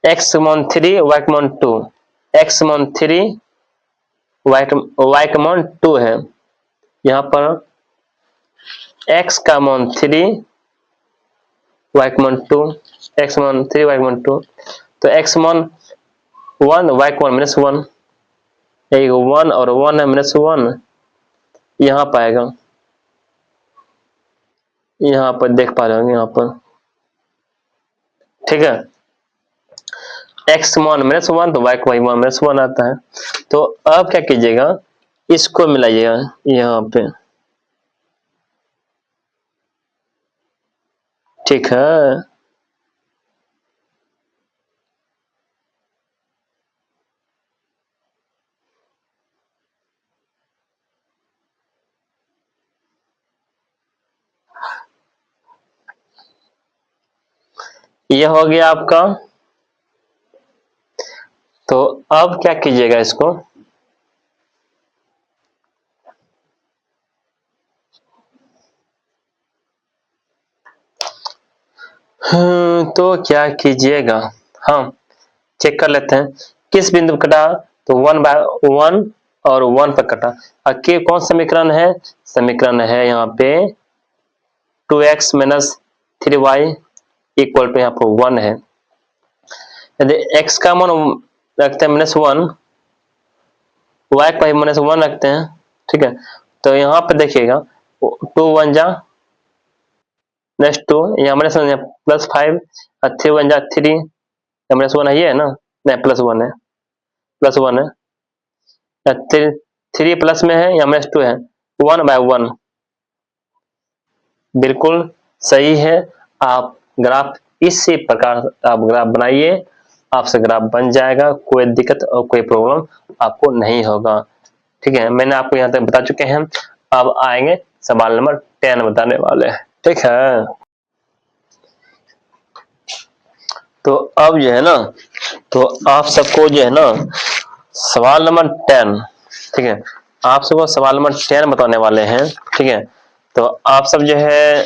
x समान 3 y समान 2, x समान 3 y समान 2 है, यहाँ पर x का मान 3 y समान 2, x समान 3 y समान 2, तो x समान 1 y समान -1, एक 1 और 1 है -1 यहाँ पाएगा, यहाँ पर देख पा रहे होंगे यहाँ पर, ठीक है। x मान -1 तो y का -1 आता है, तो अब क्या कीजिएगा, इसको मिलाइएगा यहाँ पे, ठीक है। यह हो गया आपका, तो अब क्या कीजिएगा इसको, तो क्या कीजिएगा, हम चेक कर लेते हैं किस बिंदु पर कटा, तो 1/1 और 1 पर कटा, के कौन समीकरण है, समीकरण है यहाँ पे 2x - 3y इक्वल टू यहाँ पर 1 है। यदि x का मान रखते हैं -1, y का -1 रखते हैं, ठीक है, तो यहाँ पे देखिएगा 2 1 जा -2, यहाँ +5 और 3 1 जा 3, -1 है ये ना, नहीं +1 है, +1 है, 3 प्लस में है, यहाँ -2 है, 1/1 बिल्कुल सही है। आप ग्राफ इसी प्रकार आप ग्राफ बनाइए, आपसे ग्राफ बन जाएगा, कोई दिक्कत और कोई प्रॉब्लम आपको नहीं होगा, ठीक है। मैंने आपको यहाँ तक बता चुके हैं, अब आएंगे सवाल नंबर 10 बताने वाले हैं, ठीक है। तो अब जो है ना, तो आप सबको जो है ना सवाल नंबर 10, ठीक है, आप सबको सवाल नंबर 10 बताने वाले हैं, ठीक है। तो आप सब जो है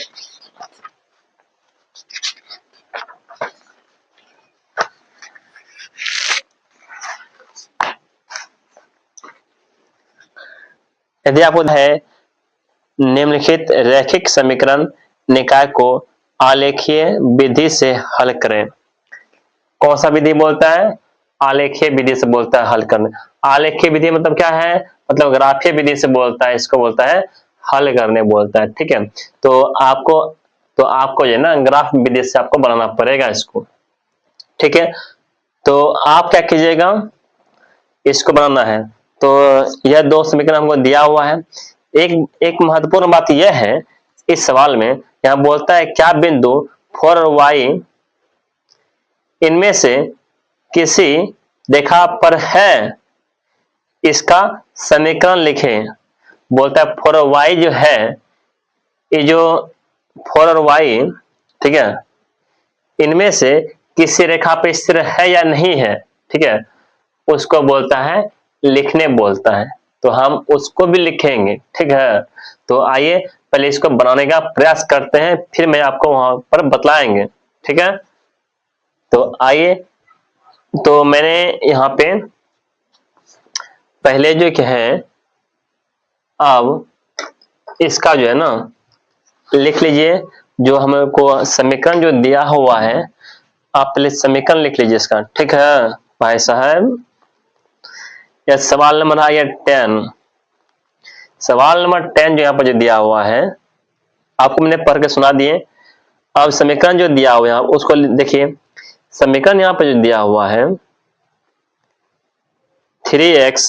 यदि आपको है निम्नलिखित रैखिक समीकरण निकाय को आलेखीय विधि से हल करें, कौन सा विधि बोलता है, आलेखीय विधि से बोलता है हल करने। आलेखीय विधि मतलब क्या है, मतलब ग्राफीय विधि से बोलता है, इसको बोलता है हल करने बोलता है, ठीक है। तो आपको जो है ना ग्राफ विधि से आपको बनाना पड़ेगा इसको, ठीक है। तो आप क्या कीजिएगा, इसको बनाना है, तो यह 2 समीकरण हमको दिया हुआ है। एक महत्वपूर्ण बात यह है इस सवाल में यहाँ बोलता है क्या बिंदु 4 और y इनमें से किसी रेखा पर है, इसका समीकरण लिखें। बोलता है 4 और y जो है, ये जो 4 और y, ठीक है, इनमें से किसी रेखा पर स्थिर है या नहीं है, ठीक है, उसको बोलता है लिखने बोलता है। तो हम उसको भी लिखेंगे, ठीक है। तो आइए पहले इसको बनाने का प्रयास करते हैं, फिर मैं आपको वहां पर बतलाएंगे, ठीक है। तो आइए, तो मैंने यहाँ पे पहले जो क्या है, अब इसका जो है ना लिख लीजिए, जो हमको समीकरण जो दिया हुआ है, आप पहले समीकरण लिख लीजिए इसका, ठीक है भाई साहब। यह सवाल नंबर है 10। सवाल नंबर 10 जो यहाँ पर जो दिया हुआ है, आपको मैंने पढ़ के सुना दिए। अब समीकरण जो दिया हुआ है उसको देखिए। समीकरण यहाँ पर जो दिया हुआ है 3x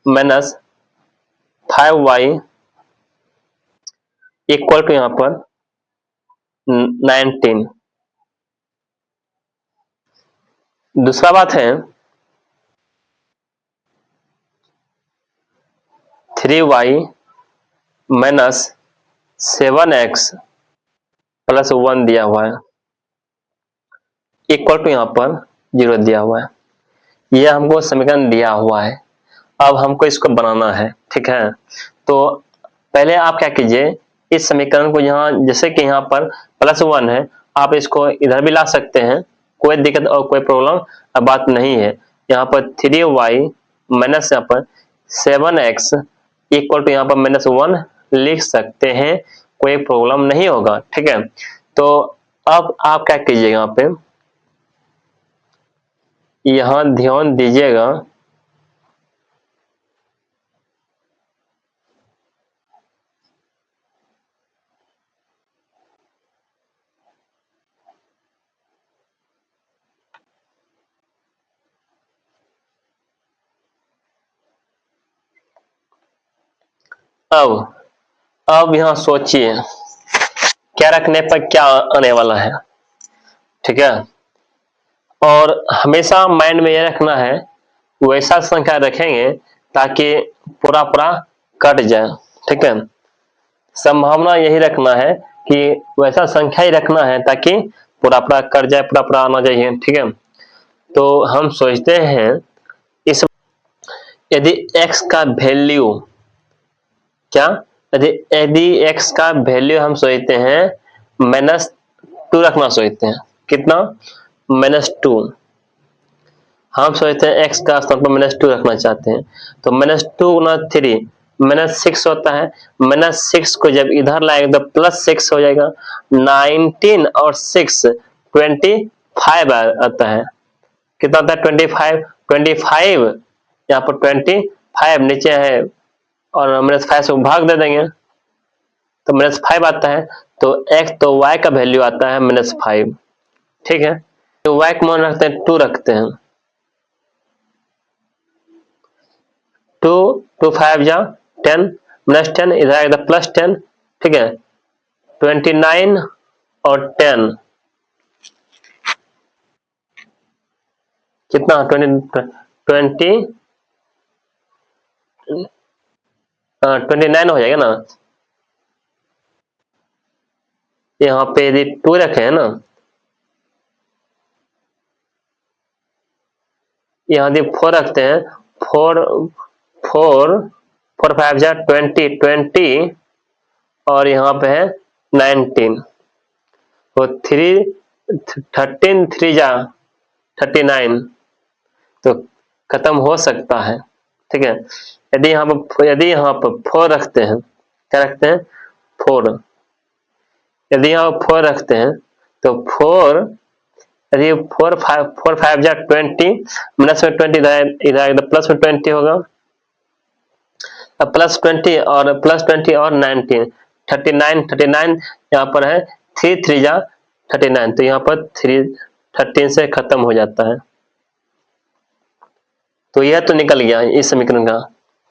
minus 5y equal to यहाँ पर 19। दूसरा बात है 3y माइनस 7x प्लस 1 दिया हुआ है इक्वल टू यहाँ पर 0 दिया हुआ है। यह हमको समीकरण दिया हुआ है, अब हमको इसको बनाना है, ठीक है। तो पहले आप क्या कीजिए, इस समीकरण को यहाँ, जैसे कि यहाँ पर प्लस 1 है, आप इसको इधर भी ला सकते हैं, कोई दिक्कत और कोई प्रॉब्लम बात नहीं है। यहाँ पर 3y माइनस यहाँ पर 7x इक्वल टू यहाँ पर -1 लिख सकते हैं, कोई प्रॉब्लम नहीं होगा, ठीक है। तो अब आप क्या कीजिए, यहाँ पे यहाँ ध्यान दीजिएगा, अब यहाँ सोचिए क्या रखने पर क्या आने वाला है, ठीक है। और हमेशा माइंड में ये रखना है, वैसा संख्या रखेंगे ताकि पूरा पूरा कट जाए, ठीक है। संभावना यही रखना है कि वैसा संख्या ही रखना है ताकि पूरा पूरा कट जाए, पूरा पूरा आना चाहिए, ठीक है। तो हम सोचते हैं इस, यदि x का वैल्यू क्या, यदि x का वैल्यू हम सोचते हैं -2 रखना सोचते हैं, कितना, -2। हम सोचते हैं x का स्थान पर -2 रखना चाहते हैं, तो -2 गुना 3 -6 होता है। -6 को जब इधर लाएंगे तो +6 हो जाएगा। 19 और 6 25 आता है। कितना आता है, 25 यहाँ पर 25 नीचे है और -5 से भाग दे देंगे तो -5 आता है। तो x, तो y का वैल्यू आता है -5, ठीक है। तो y को मान रखते हैं 2 रखते हैं, 2 5 जा 10 -10 इधर आएगा +10, ठीक है। 29 और 10 कितना, 29 हो जाएगा ना। यहाँ पे यदि 2 रखे हैं ना, यहाँ यदि 4 रखते हैं, 4 5 जा 20 और यहाँ पे है 19, तो 13 3 जा 39, तो खत्म हो सकता है, ठीक है। यदि यहाँ पर 4 रखते हैं, क्या रखते हैं, 4, यदि यहाँ 4 रखते हैं तो 4, यदि 4 5 जा 20, माइनस में 20 इधर प्लस में 20 होगा, अब +20 और +20 और 19 39 यहाँ पर है, 3 3 जा 39, तो यहाँ पर 13 से खत्म हो जाता है। तो यह तो निकल गया इस समीकरण का,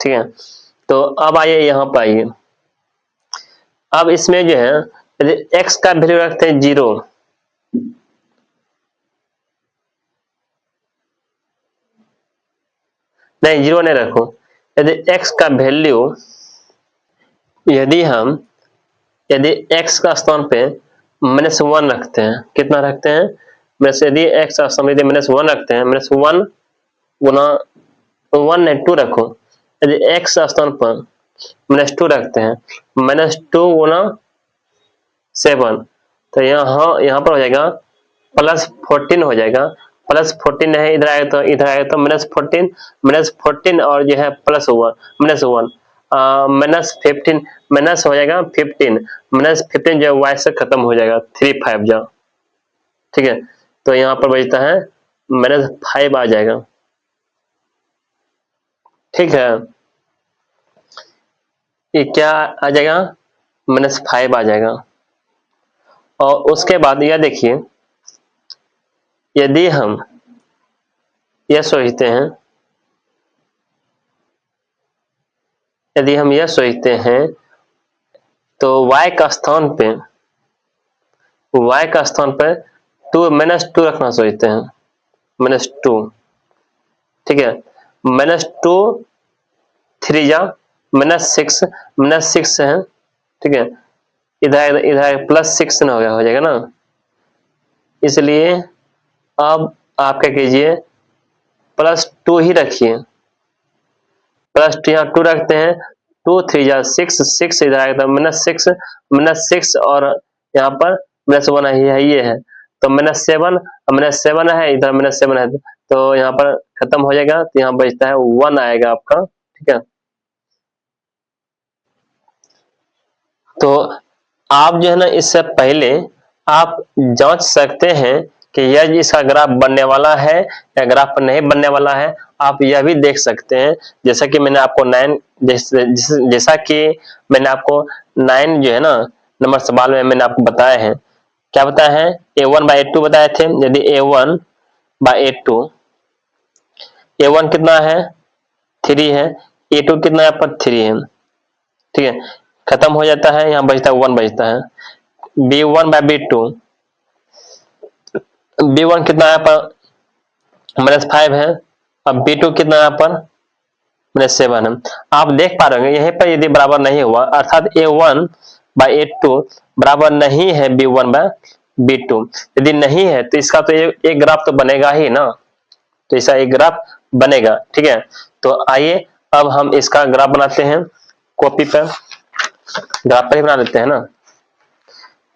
ठीक है। तो अब आइए यहाँ पर आइए, अब इसमें जो है यदि x का वैल्यू रखते हैं 0, नहीं 0 नहीं रखो, यदि x का वैल्यू यदि x का स्थान पे -1 रखते हैं, कितना रखते हैं, यदि x का स्थान पे -1 रखते हैं, -1 गुना 1 नहीं 2 रखो, यदि x का स्थान पर -2 रखते हैं, -2 गुना 7, तो यहाँ पर हो जाएगा +14 हो जाएगा, +14 है, इधर आएगा तो -14 और जो है +1 -1 -15 माइनस हो जाएगा 15, -15 जो y से खत्म हो जाएगा, 3 5 जा, ठीक है। तो यहाँ पर बचता है -5 आ जाएगा, ठीक है। ये क्या आ जाएगा, -5 आ जाएगा। और उसके बाद यह देखिए, यदि हम यह सोचते हैं, तो y का स्थान पे 2 रखना सोचते हैं, -2, ठीक है। -2 3 जा -6 है, ठीक है। इधर +6 ना हो जाएगा ना, इसलिए अब आप क्या कीजिए, +2 ही रखिए, +2 यहाँ 2 रखते हैं, 2 3 जा 6 इधर आएगा -6 और यहाँ पर -1 है, ये है तो -7 है, इधर -7 है, तो यहाँ पर खत्म हो जाएगा, तो यहाँ बचता है 1 आएगा आपका, ठीक है। तो आप जो है ना, इससे पहले आप जांच सकते हैं कि यह इसका ग्राफ बनने वाला है या ग्राफ नहीं बनने वाला है। आप यह भी देख सकते हैं, जैसा कि मैंने आपको 9 जो है ना नंबर सवाल में मैंने आपको बताया है, क्या बताया है, a1/a2 बताए थे। यदि a1/a2, a1 कितना है 3 है, a2 कितना है पर 3 है, ठीक है, खत्म हो जाता है, यहाँ बचता है 1 बचता है। b1/b2, b1 कितना है पर -5 है, अब b2 कितना है पर -7 है। आप देख पा रहे हैं यहीं पर यदि बराबर नहीं हुआ, अर्थात a1/a2 बराबर नहीं है b1/b2, यदि नहीं है तो इसका तो एक ग्राफ तो बनेगा ही ना, तो इसका एक ग्राफ बनेगा, ठीक है। तो आइए अब हम इसका ग्राफ बनाते हैं, कॉपी पर ग्राफ पर ही बना लेते हैं ना।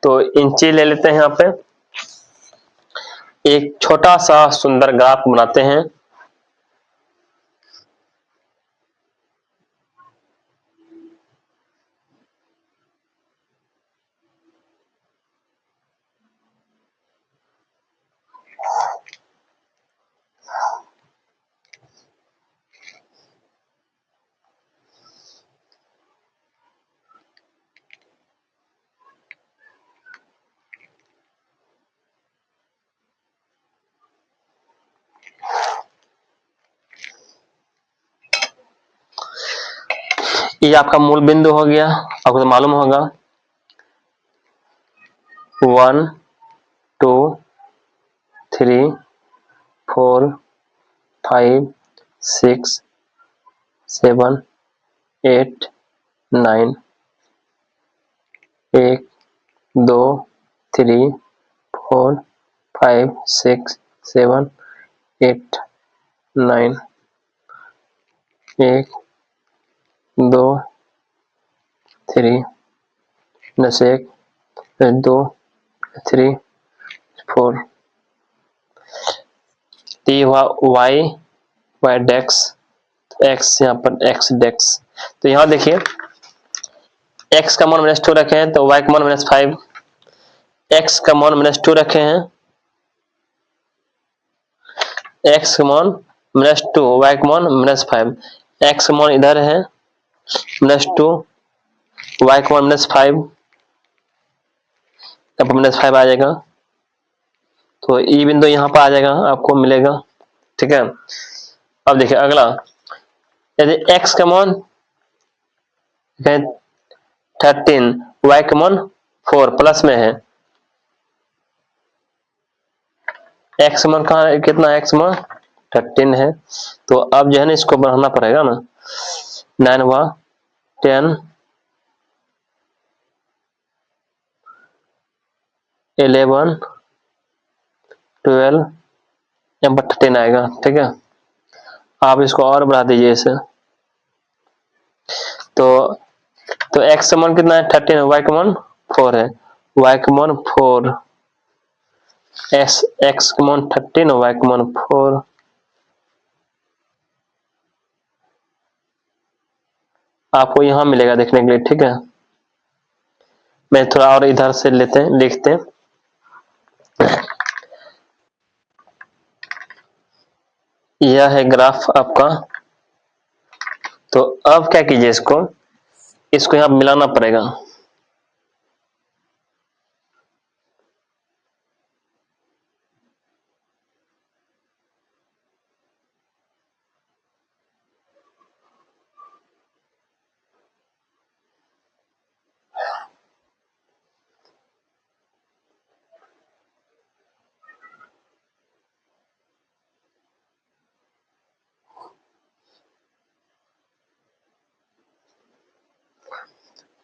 तो इंची ले लेते हैं, यहाँ पे एक छोटा सा सुंदर ग्राफ बनाते हैं। ये आपका मूल बिंदु हो गया, आपको तो मालूम होगा 1 2 3 4 5 6 7 8 9, 1 2 3 4 5 6 7 8 9, 1 2 3 1 2 3 4, तो ये हुआ y डेक्स, x यहाँ पर x डेक्स। तो यहाँ देखिए x का मान -2 रखे हैं, तो y का मान -5, x का मान -2 रखे हैं, x का मान -2, y का मान -5, x का मान इधर है -2, y का मान -5, यहाँ पर -5 आ जाएगा, तो ई बिंदु यहाँ पर आ जाएगा, आपको मिलेगा, ठीक है। अब देखिए अगला, यदि x का मान 13, y का मान 4 प्लस में है, x का मान कहाँ है, कितना x मान 13 है। तो अब जो है ना इसको बढ़ाना पड़ेगा ना, 9 हुआ 10 11 12 यहाँ पर 13 आएगा। ठीक है, आप इसको और बढ़ा दीजिए इसे। तो x का मान कितना है 13 है, y का मान 4 है, y का मान 4, x का मान 13 है, y का मान 4। आपको यहां मिलेगा देखने के लिए। ठीक है, मैं थोड़ा और इधर से लेते हैं, लिखते हैं। यह है ग्राफ आपका। तो अब क्या कीजिए, इसको यहां मिलाना पड़ेगा।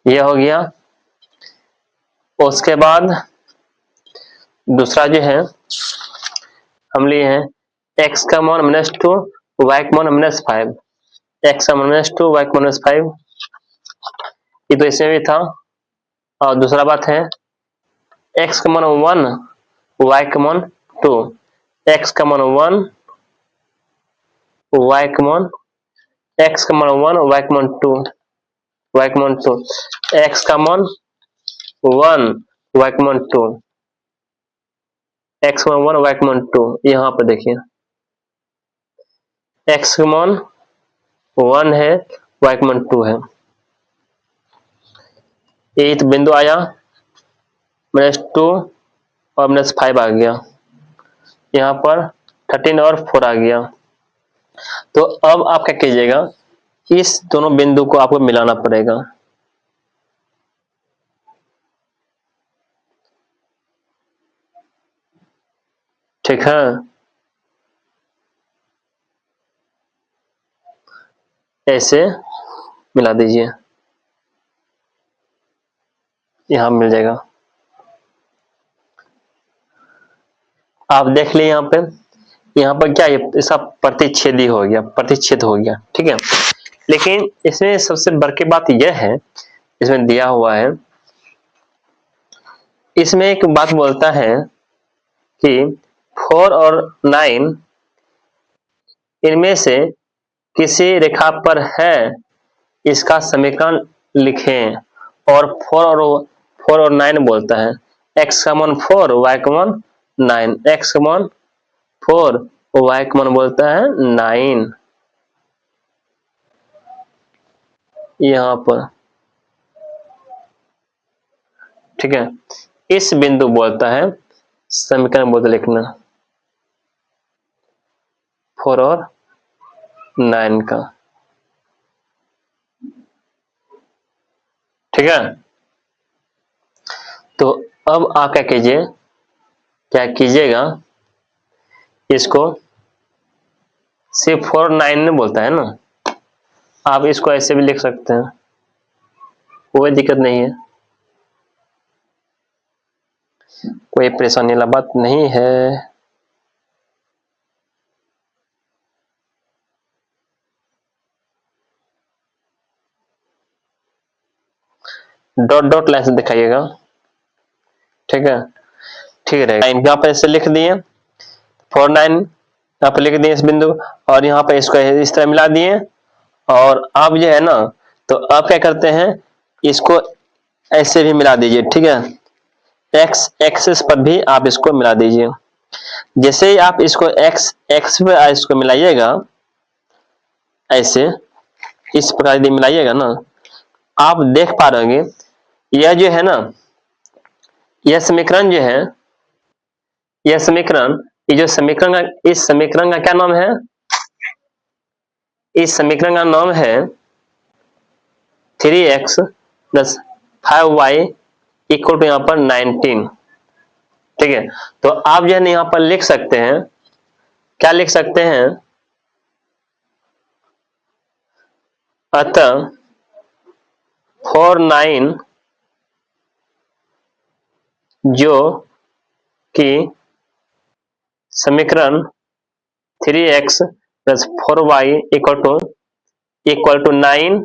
यह हो गया। उसके बाद दूसरा जो है हम लिए हैं x का मान -2, y का मान -5, x का मान -2, y का मान -5, ये तो इसमें भी था। और दूसरा बात है x का मान 1, y का मान 2, x का मान 1, y का मान x का मान 1, y का मान 2, y का मान 2, x का मान 1, y का मान 2, x का मान 1, y का मान 2। यहाँ पर देखिए x का मान 1 है, y का मान 2 है। ये तो बिंदु आया, -2 और -5 आ गया, यहाँ पर 13 और 4 आ गया। तो अब आप क्या कीजिएगा, इस दोनों बिंदु को आपको मिलाना पड़ेगा। ठीक है, ऐसे मिला दीजिए, यहां मिल जाएगा। आप देख लिए यहाँ पर क्या है, इसका प्रतिच्छेदी हो गया, प्रतिच्छेद हो गया। ठीक है, लेकिन इसमें सबसे बड़ी की बात यह है, इसमें दिया हुआ है, इसमें एक बात बोलता है कि 4 और 9 इनमें से किसी रेखा पर है, इसका समीकरण लिखें। और 4 और 9 बोलता है, x का मान 4, y का मान 9, x का मान 4, y का मान बोलता है 9। यहाँ पर ठीक है, इस बिंदु बोलता है समीकरण बोलते लिखना 4 और 9 का। ठीक है, तो अब आप क्या कीजिएगा, इसको सिर्फ 4 और 9 ने बोलता है ना, आप इसको ऐसे भी लिख सकते हैं, कोई दिक्कत नहीं है, कोई परेशानी वाला बात नहीं है। डॉट डॉट लाइन से दिखाइएगा। ठीक है, ठीक रहेगा। यहाँ पर ऐसे लिख दिए 4 9, यहाँ पर लिख दिए इस बिंदु, और यहाँ पर इसको इस तरह मिला दिए। और आप जो है ना, तो आप क्या करते हैं, इसको ऐसे भी मिला दीजिए। ठीक है, x एक्सिस पर भी आप इसको मिला दीजिए। जैसे ही आप इसको x पे इसको मिलाइएगा, ऐसे इस प्रकार यदि मिलाइएगा ना, आप देख पा रहे होंगे, यह जो है ना, यह समीकरण जो है, यह समीकरण, ये जो समीकरण का, इस समीकरण का क्या नाम है, इस समीकरण का नाम है 3x plus 5y equal to यहाँ पर 19। ठीक है, तो आप जो है यहाँ पर लिख सकते हैं, क्या लिख सकते हैं, अतः 49 जो कि समीकरण 3x plus 4y equal to 9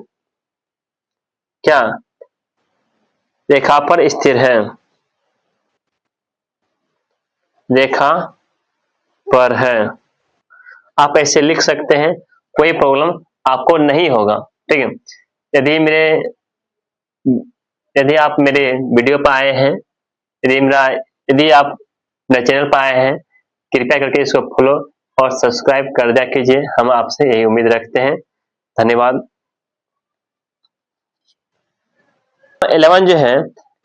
क्या रेखा पर स्थिर है, रेखा पर है। आप ऐसे लिख सकते हैं, कोई प्रॉब्लम आपको नहीं होगा। ठीक है, यदि आप मेरे वीडियो पर आए हैं, यदि आप मेरे चैनल पर आए हैं, कृपया करके इसको फॉलो और सब्सक्राइब कर दिया कीजिए। हम आपसे यही उम्मीद रखते हैं। धन्यवाद। 11 जो है,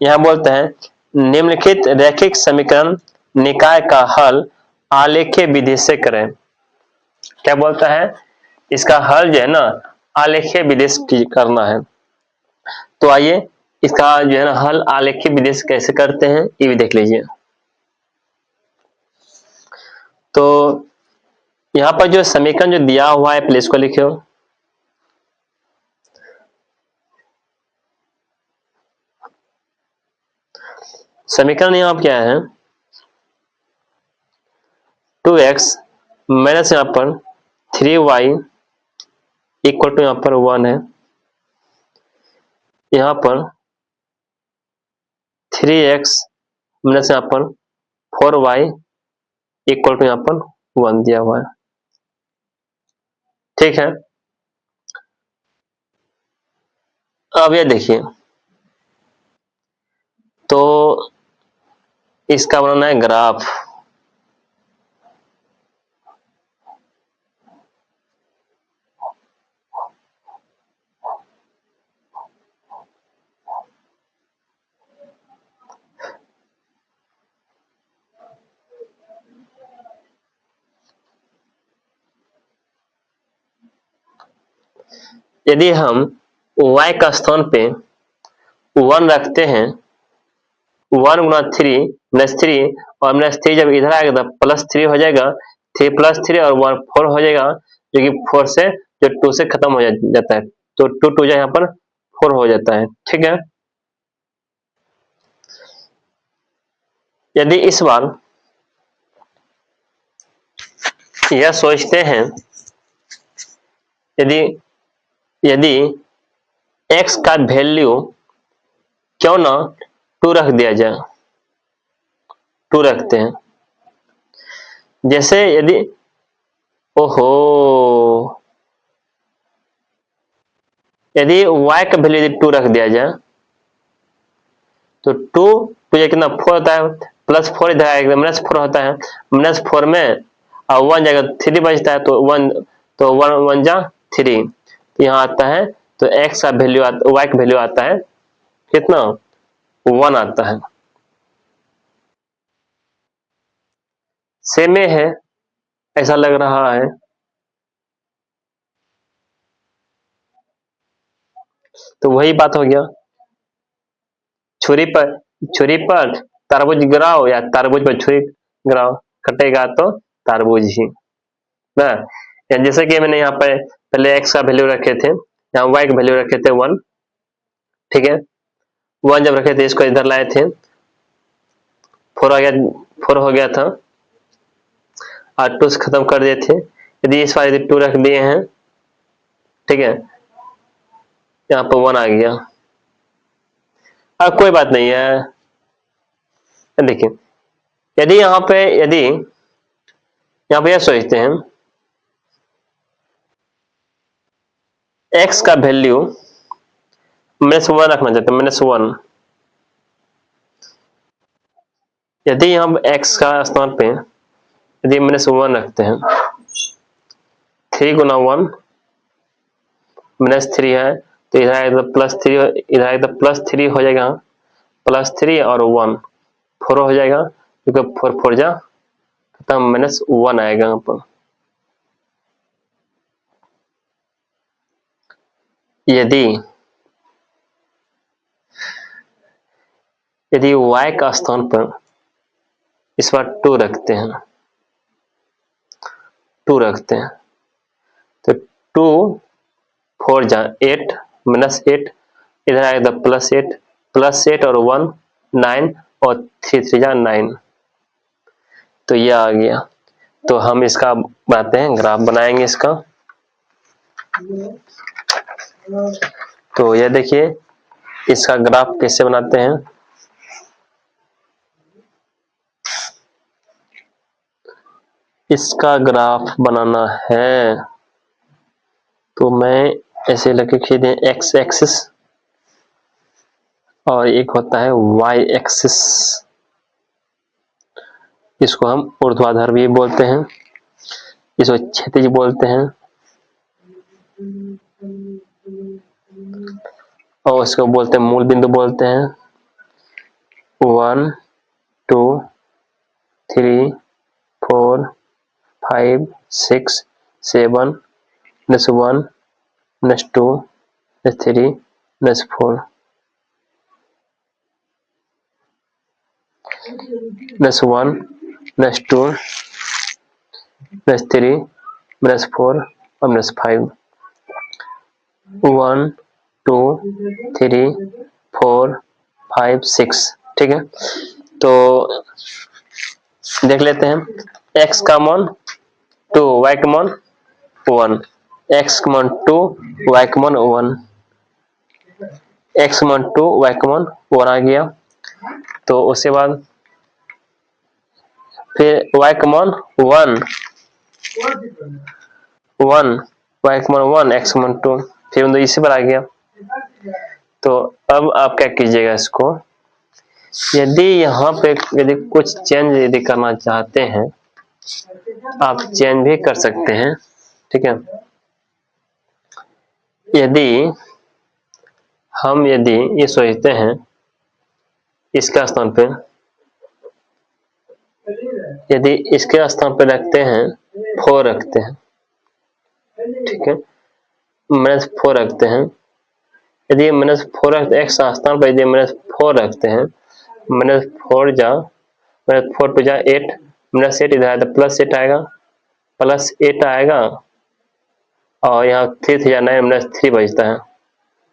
यहाँ बोलते हैं निम्नलिखित रैखिक समीकरण निकाय का हल आलेखीय विधि से करें। क्या बोलता है, इसका हल जो है ना आलेखीय विधि से करना है। तो आइए इसका जो है ना हल आलेखीय विधि से कैसे करते हैं ये भी देख लीजिए। तो यहाँ पर जो समीकरण जो दिया हुआ है, पहले इसको लिखो। समीकरण यहाँ क्या है, 2x माइनस यहाँ पर 3y इक्वल टू यहाँ पर 1 है, यहाँ पर 3x माइनस यहाँ पर 4y इक्वल टू यहाँ पर 1 दिया हुआ है। ठीक है, अब ये देखिए, तो इसका बनाना है ग्राफ। यदि हम y का स्थान पे 1 रखते हैं, 1 गुना 3 -3 और -3 जब इधर आएगा तो +3 हो जाएगा, 3 + 3 और 1 4 हो जाएगा, जो कि 4 से जो 2 से खत्म हो जाता है, तो 2 2 यहाँ पर 4 हो जाता है। ठीक है, यदि इस बार यह सोचते हैं, यदि यदि x का वैल्यू क्यों ना 2 रख दिया जाए, 2 रखते हैं। जैसे यदि ओहो, यदि y का वैल्यू यदि 2 रख दिया जाए तो 2 तो कितना 4 होता है, +4 इधर आएगा -4 होता है, -4 में और 1 जाएगा 3 बचता है, तो 1 तो 1 1 जा 3, तो यहाँ आता है, तो x का वैल्यू y का वैल्यू आता है कितना 1 आता है। सेम है, ऐसा लग रहा है। तो वही बात हो गया, छुरी पर तरबूज गिराओ या तरबूज पर छुरी गिराओ, कटेगा तो तरबूज ही ना। या जैसे कि मैंने यहाँ पे पहले x का वैल्यू रखे थे, यहाँ y का वैल्यू रखे थे 1। ठीक है, 1 जब रखे थे, इसको इधर लाए थे, 4 आ गया, 4 हो गया था और 2 से खत्म कर दिए थे। यदि इस बार यदि 2 रख दिए हैं, ठीक है, यहाँ पर 1 आ गया। अब कोई बात नहीं है, देखिए यदि यहाँ पे यह सोचते हैं x का वैल्यू -1 रखना चाहते हैं, -1। यदि हम x का स्थान पे यदि -1 रखते हैं, 3 गुना 1 -3 है, तो इधर आएगा तो +3, इधर आएगा तो +3 हो जाएगा, +3 और 1 4 हो जाएगा, क्योंकि 4 4 जा खत्म, -1 आएगा यहाँ पर। यदि यदि y का स्थान पर इस बार 2 रखते हैं, 2 रखते हैं तो 2 4 जा 8 -8, इधर आएगा +8 +8 और 1 9 और 3 3 जा 9, तो ये आ गया। तो हम इसका बनाते हैं, ग्राफ बनाएंगे इसका। तो ये देखिए इसका ग्राफ कैसे बनाते हैं। इसका ग्राफ बनाना है तो मैं ऐसे लेके खींच एक्स एक्सिस और एक होता है वाई एक्सिस, इसको हम ऊर्ध्वाधर भी बोलते हैं, इसको क्षैतिज बोलते हैं और इसको बोलते हैं मूल बिंदु बोलते हैं। 1 2 3 4 5 6 7 -1 -2 -3 -4 -1 -2 -3 -4 और -5। 1 2 3 4 5 6, ठीक है। तो देख लेते हैं x का मान 2, y का मान 1, x का मान 2, y का मान 1, x का मान 2, y का मान 1 आ गया। तो उसके बाद फिर y का मान 1 1, y का मान 1, x का मान 2, फिर तो इसी पर आ गया। तो अब आप क्या कीजिएगा, इसको यदि यहाँ पे यदि कुछ चेंज यदि करना चाहते हैं आप चेंज भी कर सकते हैं, ठीक है। यदि हम ये सोचते हैं इसका स्थान पे, यदि इसके स्थान पे रखते हैं 4 रखते हैं, ठीक है, -4 रखते हैं, यदि -4 रखते x स्थान पर यदि -4 रखते हैं, -4 जा -4 पे जा 8 -8 इधर आया तो +8 आएगा, +8 आएगा और यहाँ 3 जा 9 -3 बचता है,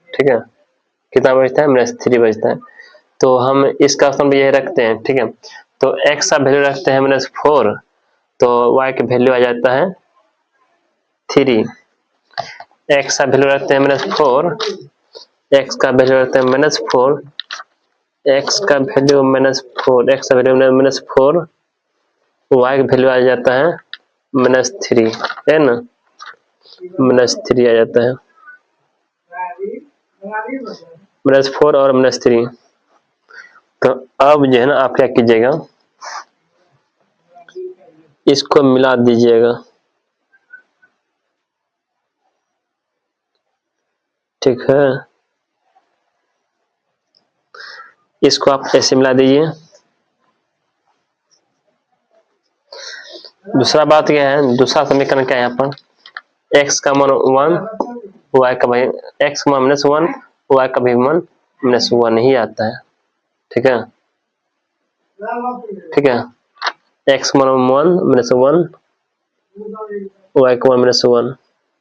ठीक है। कितना बचता है? -3 बचता है। तो हम इसका स्थान पे यही रखते हैं, ठीक है। तो x का वैल्यू रखते हैं -4, तो y का वैल्यू आ जाता है 3। x का वैल्यू रखते हैं -4, x का वैल्यू रखते हैं -4, x का वैल्यू -4, x का वैल्यू -4, y का वैल्यू आ जाता है -3, है ना, -3 आ जाता है, -4 और -3। तो अब जो है ना आप क्या कीजिएगा, इसको मिला दीजिएगा, ठीक है। इसको आप ऐसे मिला दीजिए। दूसरा बात क्या है, दूसरा समीकरण क्या है, यहाँ पर x का मान 1, y का भाई x का मान -1, y का भी मान -1 ही आता है, ठीक है, ठीक है। x का मान 1 -1, y का मान -1,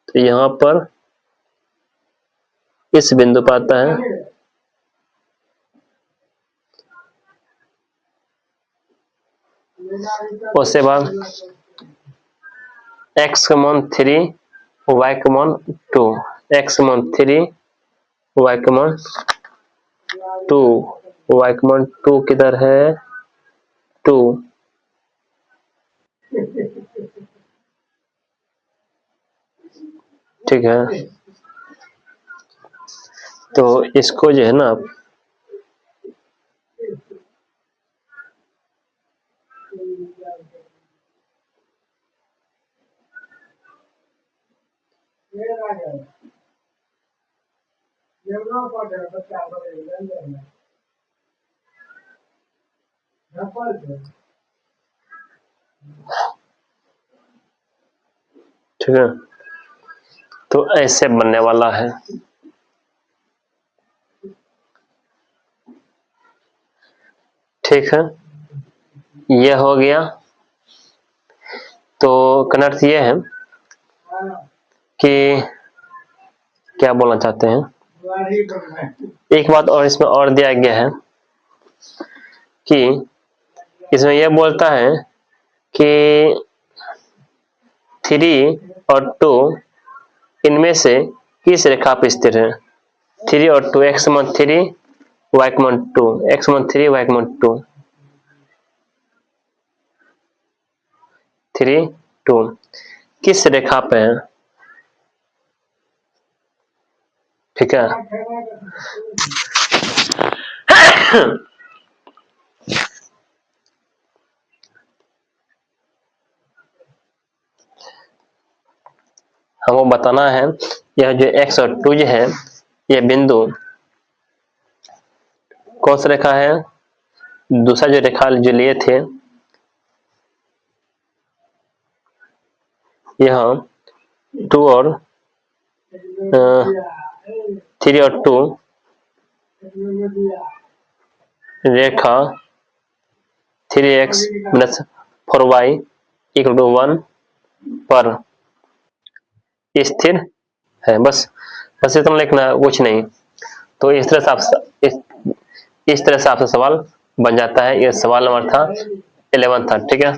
तो यहाँ पर इस बिंदु पर आता है। उसके बाद x का मान 3, y का मान 2, x का मान 3, y का मान 2, y का मान 2 किधर है, 2, ठीक है। तो इसको जो है ना ठीक है, तो ऐसे बनने वाला है। ठीक है, यह हो गया। तो कनर्थ ये है कि क्या बोलना चाहते हैं, एक बात और इसमें और दिया गया है कि इसमें यह बोलता है कि 3 और 2 इनमें से किस रेखा पर स्थिर है। 3 और 2, x = 3 y = 2, x = 3 y = 2, 3 2 किस रेखा पे है। ठीक है, हमको बताना है यह जो x और 2 है, यह बिंदु कौन सा रेखा है। दूसरा जो रेखा जो लिए थे, यह 2 और 3 और 2 रेखा 3x - 4y = 1 पर स्थिर है। बस इतना लिखना, कुछ नहीं। तो इस तरह से आपसे सवाल बन जाता है। यह सवाल नंबर था 11 था। ठीक है।